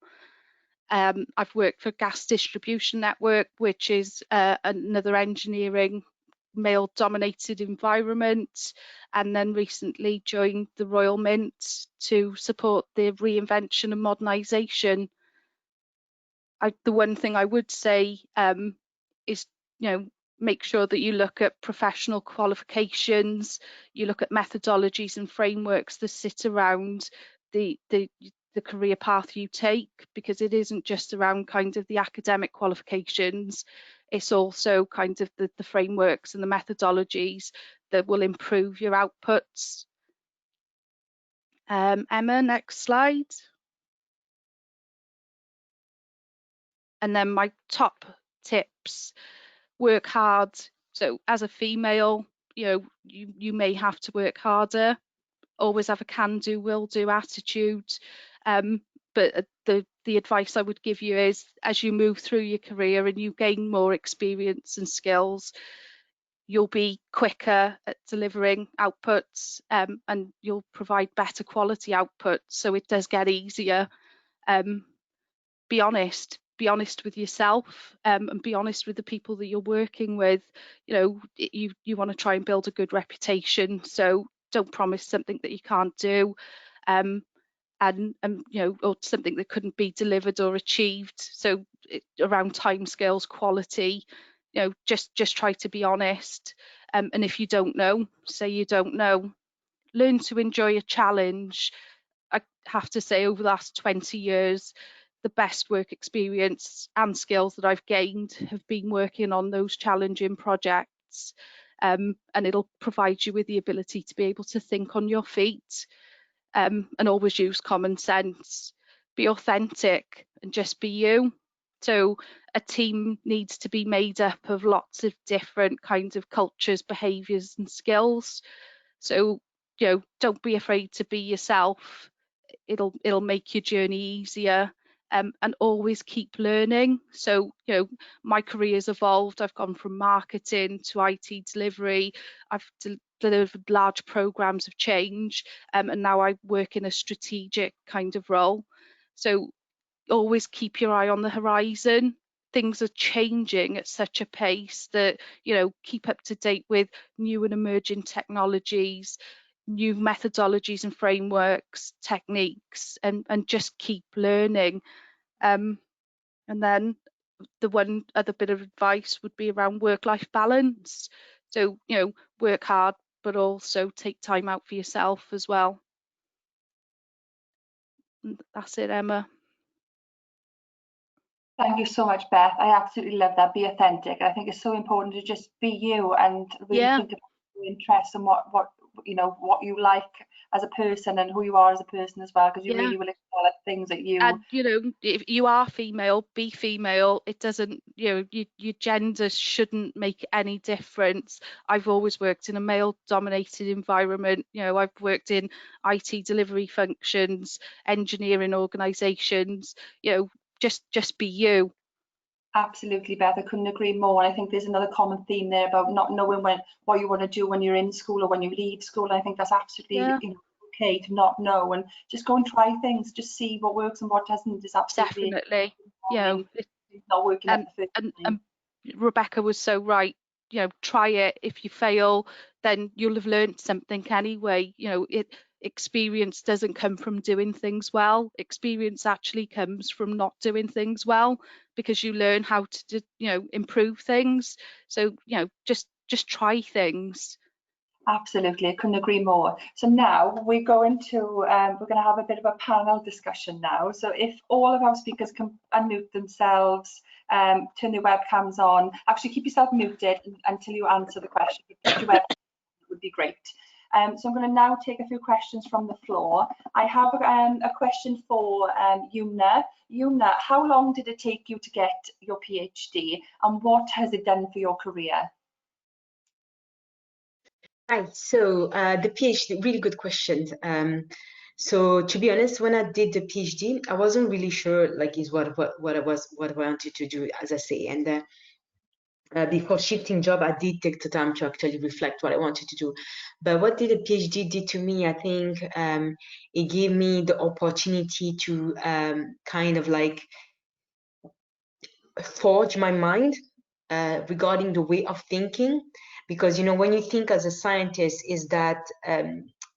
I've worked for Gas Distribution Network, which is another engineering male dominated environment, and then recently joined the Royal Mint to support the reinvention and modernisation. The one thing I would say is, make sure that you look at professional qualifications, you look at methodologies and frameworks that sit around the career path you take, because it isn't just around kind of the academic qualifications, it's also kind of the frameworks and the methodologies that will improve your outputs. Emma, next slide. And then my top tips: work hard. So as a female, you may have to work harder. Always have a can-do, will-do attitude. But the advice I would give you is, as you move through your career and you gain more experience and skills, you'll be quicker at delivering outputs, and you'll provide better quality outputs. So it does get easier. Be honest with yourself, and be honest with the people that you're working with. You want to try and build a good reputation, so don't promise something that you can't do, and or something that couldn't be delivered or achieved. So around timescales, quality, just try to be honest, and if you don't know, say you don't know. Learn to enjoy a challenge. I have to say, over the last 20 years, the best work experience and skills that I've gained have been working on those challenging projects, and it'll provide you with the ability to be able to think on your feet, and always use common sense. Be authentic and just be you. So a team needs to be made up of lots of different kinds of cultures, behaviours and skills. So, you know, don't be afraid to be yourself. It'll make your journey easier, and always keep learning. So, you know, my career's evolved. I've gone from marketing to IT delivery. I've delivered large programs of change, and now I work in a strategic kind of role. So always keep your eye on the horizon. Things are changing at such a pace that, you know, keep up to date with new and emerging technologies, new methodologies and frameworks, techniques, and just keep learning. And then the one other bit of advice would be around work-life balance. So, you know, work hard, but also take time out for yourself as well. And that's it, Emma. Thank you so much, Beth. I absolutely love that. Be authentic. I think it's so important to just be you and really think about your interests and what you know, what you like as a person and who you are as a person as well, because you really will excel at things that you. And, you know, if you are female, be female. It doesn't, you know, your gender shouldn't make any difference. I've always worked in a male-dominated environment. You know, I've worked in IT delivery functions, engineering organisations. You know, just be you. Absolutely, Beth. I couldn't agree more. I think there's another common theme there about not knowing what you want to do when you're in school or when you leave school. And I think that's absolutely you know, okay to not know and just go and try things, just see what works and what doesn't. Is absolutely definitely, you know, it's not working at the first time. Rebecca was so right. You know, try it. If you fail, then you'll have learned something anyway. You know, experience doesn't come from doing things well. Experience actually comes from not doing things well, because you learn how to you know, improve things. So, you know, just try things. Absolutely, I couldn't agree more. So now we're going to have a bit of a panel discussion now. So if all of our speakers can unmute themselves, turn their webcams on, actually keep yourself muted until you answer the question. If your webcam would be great. So I'm going to now take a few questions from the floor. I have a question for Youmna. Youmna, how long did it take you to get your PhD, and what has it done for your career? Hi, so the PhD, really good questions. So to be honest, when I did the PhD, I wasn't really sure like is what I wanted to do, as I say. And before shifting job, I did take the time to actually reflect what I wanted to do. But what did the PhD did to me? I think it gave me the opportunity to kind of like forge my mind regarding the way of thinking. Because, you know, when you think as a scientist, is that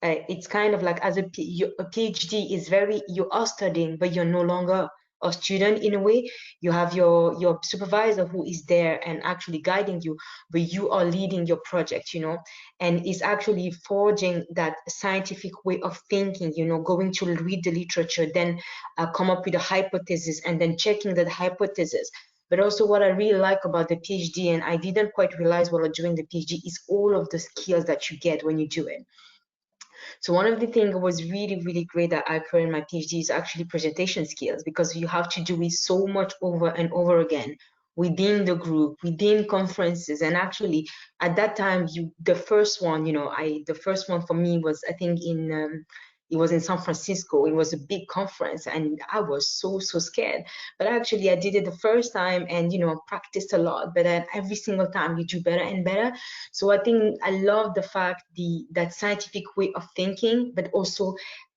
it's kind of like as a PhD is very, you are studying, but you're no longer a student in a way. You have your supervisor who is there and actually guiding you, but you are leading your project, you know, and it's actually forging that scientific way of thinking, you know, going to read the literature, then come up with a hypothesis and then checking that hypothesis. But also what I really like about the PhD, and I didn't quite realize while doing the PhD, is all of the skills that you get when you do it. So one of the things that was really, really great that I occurred in my PhD is actually presentation skills, because you have to do it so much over and over again within the group, within conferences. And actually at that time, the first one, you know, the first one for me was, I think it was in San Francisco. It was a big conference and I was so scared. But actually I did it the first time and, you know, practiced a lot. But then every single time you do better and better. So I think I love the fact that scientific way of thinking, but also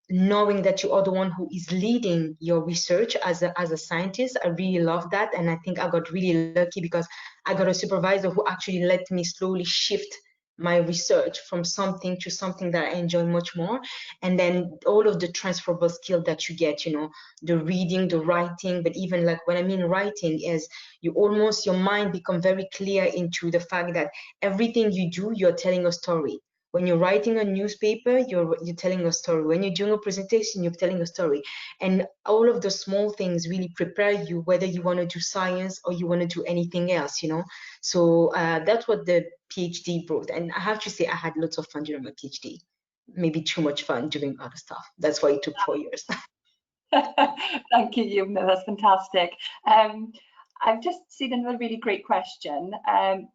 knowing that you are the one who is leading your research as a scientist. I really love that. And I think I got really lucky because I got a supervisor who actually let me slowly shift my research from something to something that I enjoy much more. And then all of the transferable skill that you get, you know, the reading, the writing, but even like when I mean writing is your mind become very clear into the fact that everything you do, you're telling a story. When you're writing a newspaper, you're telling a story. When you're doing a presentation, you're telling a story. And all of the small things really prepare you, whether you want to do science or you want to do anything else, you know. So that's what the PhD brought. And I have to say, I had lots of fun during my PhD. Maybe too much fun doing other stuff. That's why it took 4 years. Thank you, Youmna. That's fantastic. I've just seen another really great question,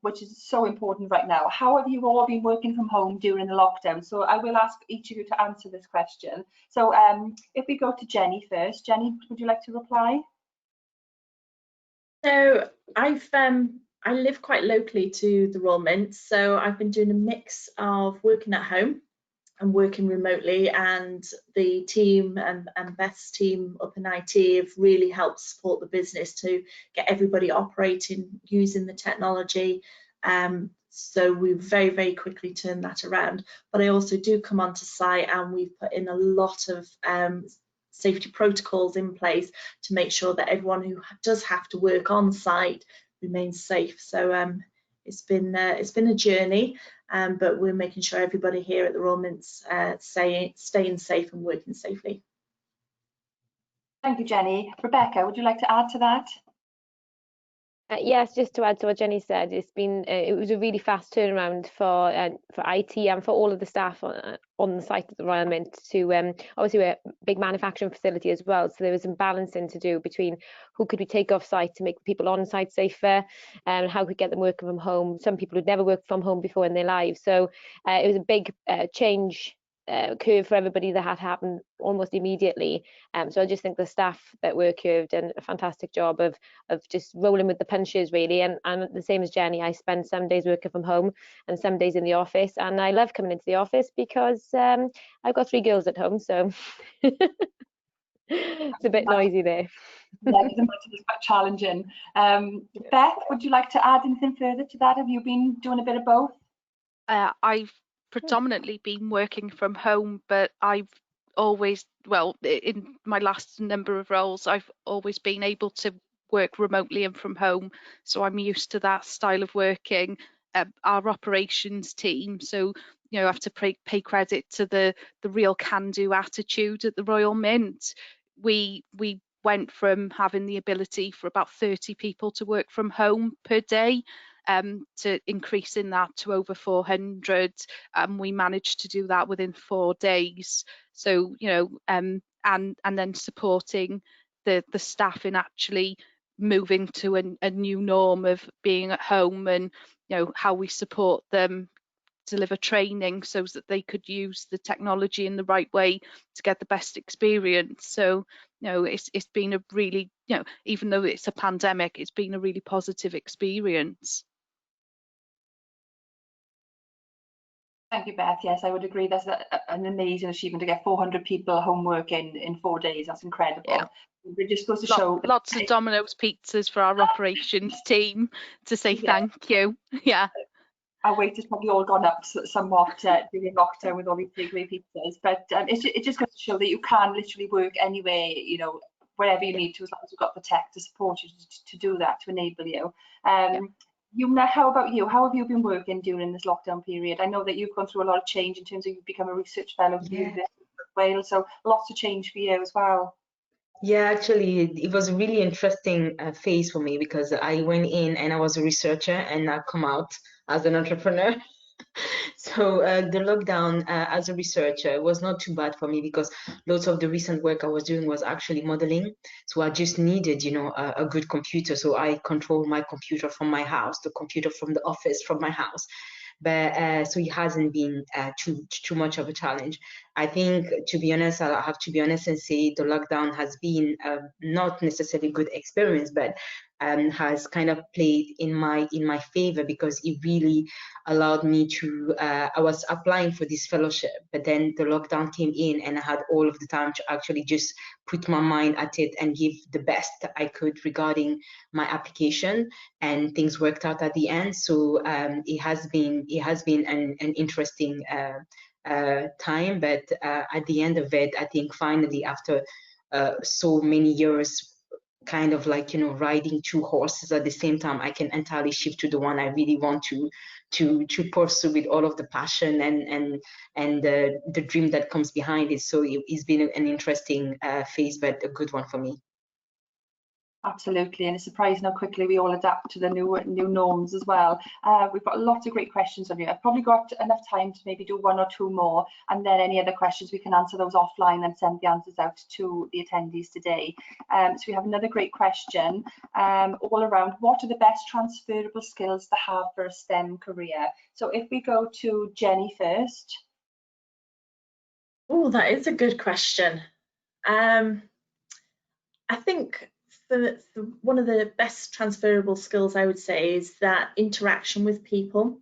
which is so important right now. How have you all been working from home during the lockdown? So I will ask each of you to answer this question. So if we go to Jenny first, Jenny, would you like to reply? So I live quite locally to the Royal Mint, so I've been doing a mix of working at home and working remotely, and the team and Beth's team up in IT have really helped support the business to get everybody operating using the technology. So we very, very quickly turned that around. But I also do come onto site, and we've put in a lot of safety protocols in place to make sure that everyone who does have to work on site remains safe. So it's been a journey, but we're making sure everybody here at the Royal Mint's staying safe and working safely. Thank you, Jenny. Rebecca, would you like to add to that? Yes, just to add to what Jenny said, it was a really fast turnaround for IT and for all of the staff on the site at the Royal Mint to obviously we're a big manufacturing facility as well, so there was some balancing to do between who could we take off site to make people on site safer and how could we get them working from home. Some people had never worked from home before in their lives, so it was a big change curve for everybody that had happened almost immediately. So I just think the staff that work here have done a fantastic job of just rolling with the punches, really. And I'm the same as Jenny. I spend some days working from home and some days in the office, and I love coming into the office because I've got 3 girls at home, so it's a bit noisy there. Yeah, I can imagine it's quite challenging. Beth, would you like to add anything further to that? Have you been doing a bit of both? I've predominantly been working from home, but I've always, well, in my last number of roles, I've always been able to work remotely and from home. So I'm used to that style of working. Our operations team, so I have to pay credit to the real can-do attitude at the Royal Mint. We went from having the ability for about 30 people to work from home per day to increasing that to over 400, and we managed to do that within 4 days. So and then supporting the staff in actually moving to a new norm of being at home, and how we support them, deliver training so that they could use the technology in the right way to get the best experience. So it's been a really, even though it's a pandemic, it's been a really positive experience. Thank you, Beth. Yes, I would agree. That's an amazing achievement to get 400 people home working in 4 days. That's incredible. Yeah. It just goes to show. Lots of Domino's pizzas for our operations team to say thank you. Yeah. Our weight has probably all gone up somewhat during lockdown with all these takeaway pizzas, but it just goes to show that you can literally work anywhere, wherever you need to, as long as you've got the tech to support you to do that, to enable you. Youmna, how about you? How have you been working during this lockdown period? I know that you've gone through a lot of change in terms of you've become a research fellow for the University of Wales, so lots of change for you as well. Yeah, actually, it was a really interesting phase for me because I went in and I was a researcher and I come out as an entrepreneur. So the lockdown as a researcher was not too bad for me because lots of the recent work I was doing was actually modeling. So I just needed, a good computer. So I control my computer from my house, the computer from the office from my house. But so it hasn't been too much of a challenge. I think, to be honest, I have to be honest and say the lockdown has been not necessarily a good experience, but has kind of played in my favor because it really allowed me to. I was applying for this fellowship, but then the lockdown came in, and I had all of the time to actually just put my mind at it and give the best I could regarding my application, and things worked out at the end. So it has been an interesting time, but at the end of it, I think finally after so many years kind of like riding 2 horses at the same time, I can entirely shift to the one I really want to pursue with all of the passion and the dream that comes behind it. So it's been an interesting phase, but a good one for me. Absolutely, and it's surprising how quickly we all adapt to the new norms as well. We've got lots of great questions on you. I've probably got enough time to maybe do one or two more, and then any other questions we can answer those offline and send the answers out to the attendees today. So we have another great question all around what are the best transferable skills to have for a STEM career? So if we go to Jenny first. Oh, that is a good question. I think for one of the best transferable skills, I would say, is that interaction with people,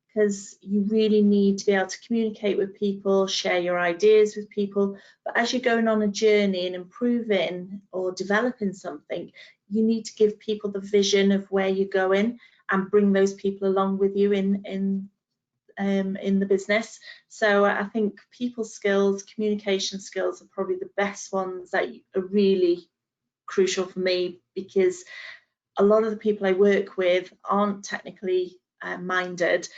because you really need to be able to communicate with people, share your ideas with people. But as you're going on a journey and improving or developing something, you need to give people the vision of where you're going and bring those people along with you in the business. So I think people skills, communication skills are probably the best ones that are really crucial for me, because a lot of the people I work with aren't technically minded.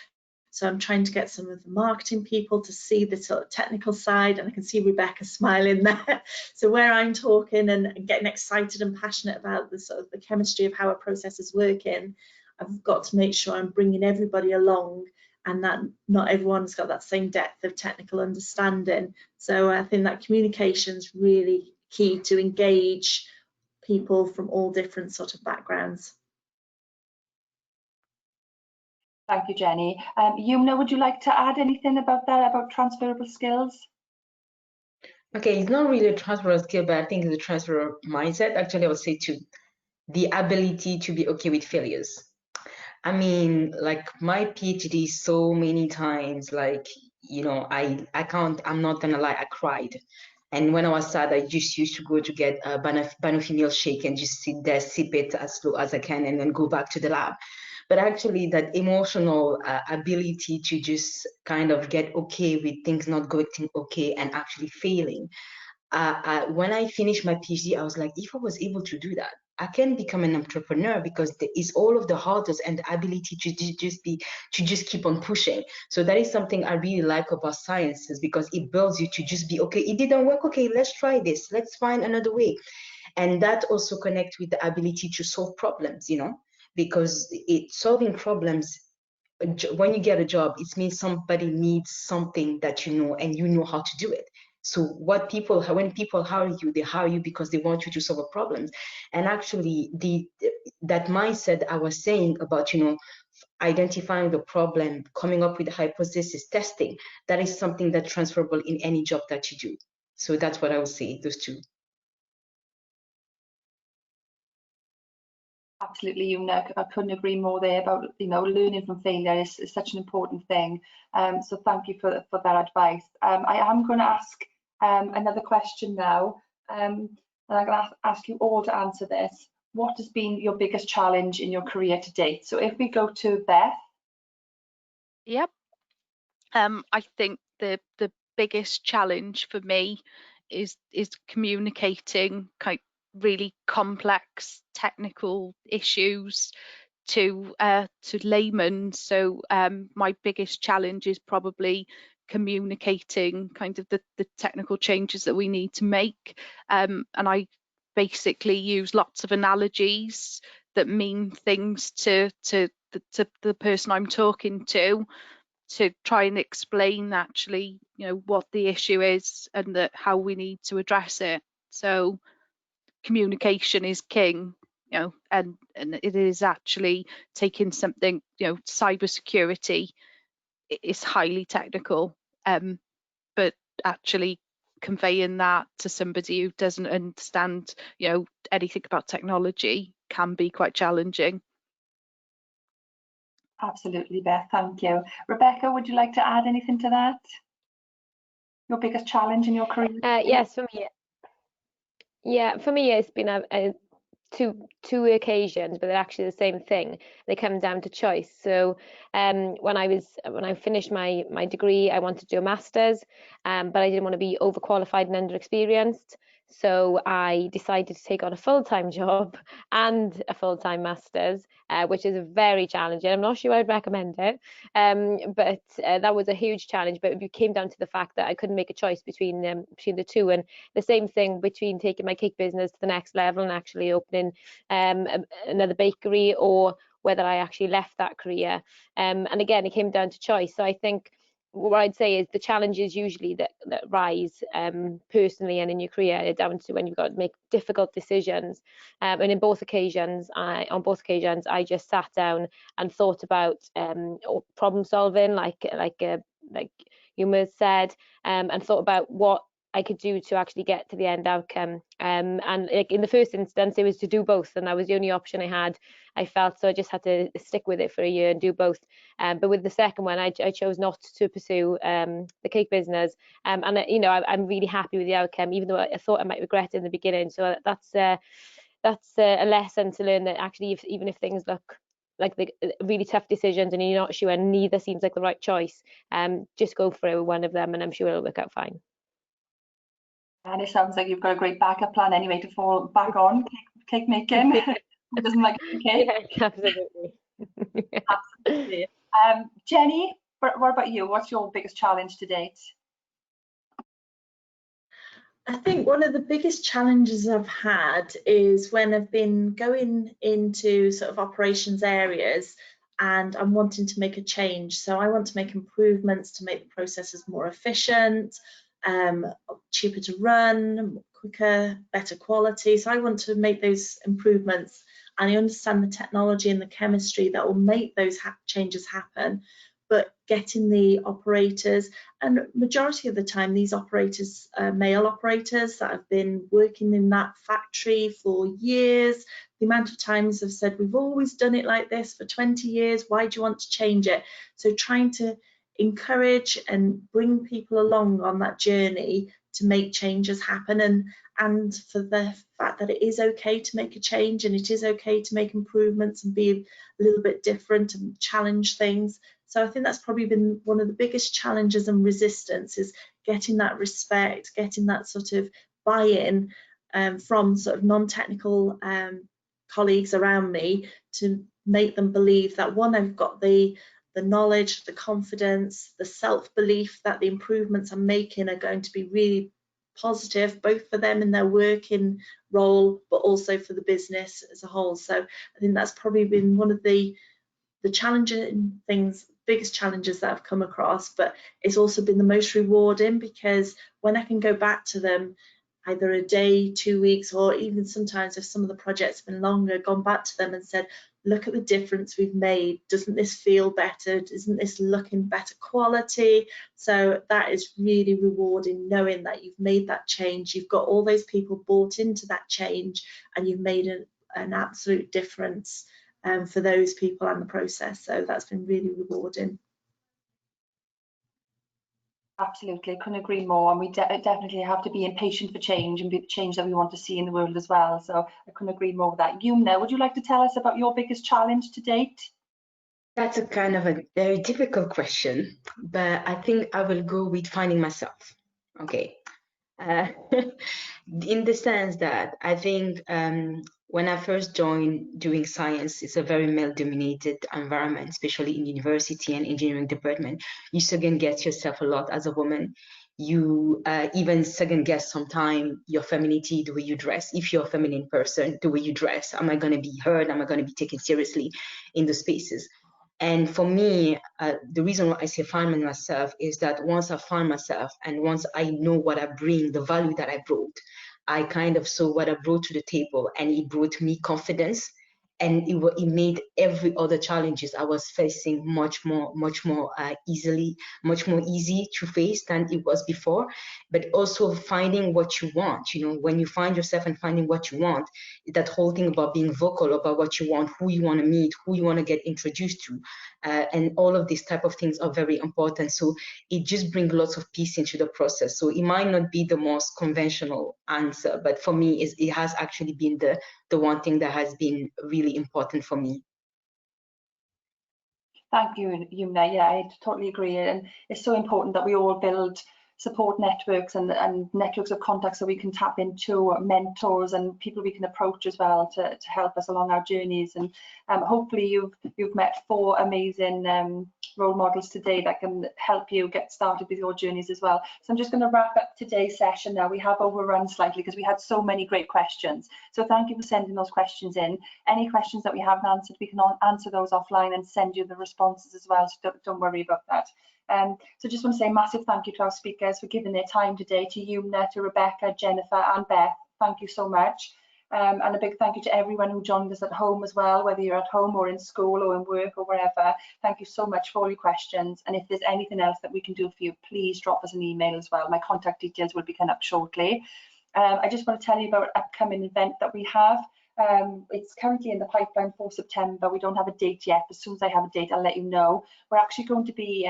So I'm trying to get some of the marketing people to see the sort of technical side, and I can see Rebecca smiling there. So where I'm talking and getting excited and passionate about the sort of the chemistry of how a process is working, I've got to make sure I'm bringing everybody along, and that not everyone's got that same depth of technical understanding. So I think that communication is really key to engage people from all different sort of backgrounds. Thank you, Jenny. Youmna, would you like to add anything about that, about transferable skills? Okay, it's not really a transferable skill, but I think it's a transferable mindset. Actually, I would say to the ability to be okay with failures. I mean, like my PhD so many times, like, you know, I'm not gonna lie, I cried. And when I was sad, I just used to go to get a Banoffee milkshake and just sit there, sip it as slow as I can, and then go back to the lab. But actually that emotional ability to just kind of get okay with things not going okay and actually failing. When I finished my PhD, I was like, if I was able to do that, I can become an entrepreneur, because it's all of the hardest and the ability to just keep on pushing. So that is something I really like about sciences, because it builds you to just be, okay, it didn't work, okay, let's try this, let's find another way. And that also connects with the ability to solve problems, you know, because solving problems, when you get a job, it means somebody needs something that you know, and you know how to do it. So when people hire you, they hire you because they want you to solve a problem. And actually that mindset I was saying about, you know, identifying the problem, coming up with a hypothesis, testing, that is something that's transferable in any job that you do. So that's what I would say, those two. Absolutely, Youmna, I couldn't agree more there about, you know, learning from failure is such an important thing. So thank you for that advice. I am going to ask another question now, and I'm going to ask you all to answer this. What has been your biggest challenge in your career to date? So if we go to Beth. Yep. I think the biggest challenge for me is communicating really complex technical issues to laymen. So my biggest challenge is probably communicating kind of the technical changes that we need to make, and I basically use lots of analogies that mean things to the person I'm talking to try and explain actually, you know, what the issue is and that how we need to address it. So communication is king, you know, and it is actually taking something, you know, cybersecurity is highly technical, but actually conveying that to somebody who doesn't understand, you know, anything about technology can be quite challenging. Absolutely, Beth, thank you. Rebecca, would you like to add anything to that? Your biggest challenge in your career? Yes, for me. Yeah, for me, it's been two occasions, but they're actually the same thing. They come down to choice. So when I finished my degree, I wanted to do a master's, but I didn't want to be overqualified and underexperienced. So I decided to take on a full-time job and a full-time master's, which is very challenging. I'm not sure I'd recommend it, but that was a huge challenge. But it came down to the fact that I couldn't make a choice between the two, and the same thing between taking my cake business to the next level and actually opening another bakery, or whether I actually left that career. And again, it came down to choice. So I think what I'd say is the challenges usually that rise personally and in your career are down to when you've got to make difficult decisions. And on both occasions, I just sat down and thought about problem solving, like Youmna said, and thought about what I could do to actually get to the end outcome. And like in the first instance, it was to do both, and that was the only option I had. I felt so I just had to stick with it for a year and do both. But with the second one, I chose not to pursue the cake business, and I'm really happy with the outcome, even though I thought I might regret it in the beginning. So that's a lesson to learn, that actually, even if things look like the really tough decisions and you're not sure, and neither seems like the right choice, just go for one of them, and I'm sure it'll work out fine. And it sounds like you've got a great backup plan anyway to fall back on cake making. Who doesn't like cake? Yeah, absolutely. Absolutely. Jenny, what about you? What's your biggest challenge to date? I think one of the biggest challenges I've had is when I've been going into sort of operations areas and I'm wanting to make a change. So I want to make improvements to make the processes more efficient, cheaper to run, quicker, better quality. So I want to make those improvements, and I understand the technology and the chemistry that will make those changes happen. But getting the operators, and majority of the time these operators are male operators that have been working in that factory for years. The amount of times I've said, we've always done it like this for 20 years, why do you want to change it? So trying to encourage and bring people along on that journey to make changes happen, and for the fact that it is okay to make a change, and it is okay to make improvements and be a little bit different and challenge things. So I think that's probably been one of the biggest challenges and resistance, is getting that respect, getting that sort of buy-in from sort of non-technical colleagues around me, to make them believe that, one, I've got the knowledge, the confidence, the self-belief that the improvements I'm making are going to be really positive, both for them in their working role, but also for the business as a whole. So I think that's probably been one of the challenging things, biggest challenges that I've come across, but it's also been the most rewarding, because when I can go back to them either a day, 2 weeks, or even sometimes if some of the projects have been longer, gone back to them and said, look at the difference we've made, doesn't this feel better, isn't this looking better quality? So that is really rewarding, knowing that you've made that change, you've got all those people bought into that change, and you've made an absolute difference for those people and the process. So that's been really rewarding. Absolutely, couldn't agree more. And we definitely have to be impatient for change and be the change that we want to see in the world as well. So I couldn't agree more with that. Youmna, would you like to tell us about your biggest challenge to date? That's a kind of a very difficult question, but I think I will go with finding myself. Okay. In the sense that I think when I first joined doing science, it's a very male-dominated environment, especially in university and engineering department. You second guess yourself a lot as a woman. You even second guess sometimes your femininity, the way you dress. If you're a feminine person, the way you dress, am I going to be heard? Am I going to be taken seriously in the spaces? And for me, the reason why I say find myself is that once I find myself, and once I know what I bring, the value that I brought, I kind of saw what I brought to the table, and it brought me confidence, and it made every other challenges I was facing much more easy to face than it was before. But also finding what you want, when you find yourself and finding what you want, that whole thing about being vocal about what you want, who you want to meet, who you want to get introduced to, and all of these type of things are very important. So it just brings lots of peace into the process. So it might not be the most conventional answer, but for me, it has actually been the one thing that has been really important for me. Thank you, Youmna. Yeah, I totally agree. And it's so important that we all build support networks and networks of contacts, so we can tap into mentors and people we can approach as well to help us along our journeys. And hopefully you've met 4 amazing role models today that can help you get started with your journeys as well. So I'm just going to wrap up today's session now. We have overrun slightly because we had so many great questions. So thank you for sending those questions in. Any questions that we haven't answered, we can answer those offline and send you the responses as well, so don't worry about that. So just want to say a massive thank you to our speakers for giving their time today, to Youmna, to Rebecca, Jennifer and Beth. Thank you so much. And a big thank you to everyone who joined us at home as well, whether you're at home or in school or in work or wherever. Thank you so much for all your questions. And if there's anything else that we can do for you, please drop us an email as well. My contact details will be coming up shortly. I just want to tell you about an upcoming event that we have. It's currently in the pipeline for September. We don't have a date yet. As soon as I have a date, I'll let you know. We're actually going to be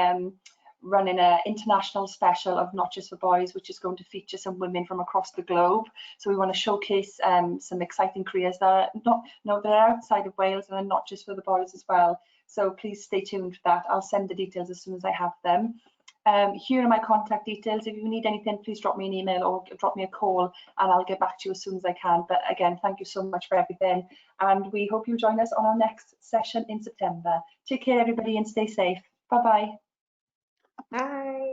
running an international special of Not Just for Boys, which is going to feature some women from across the globe. So we want to showcase some exciting careers that are they're outside of Wales and are not just for the boys as well. So please stay tuned for that. I'll send the details as soon as I have them. Here are my contact details. If you need anything, please drop me an email or drop me a call and I'll get back to you as soon as I can. But again, thank you so much for everything. And we hope you join us on our next session in September. Take care, everybody, and stay safe. Bye-bye. Bye.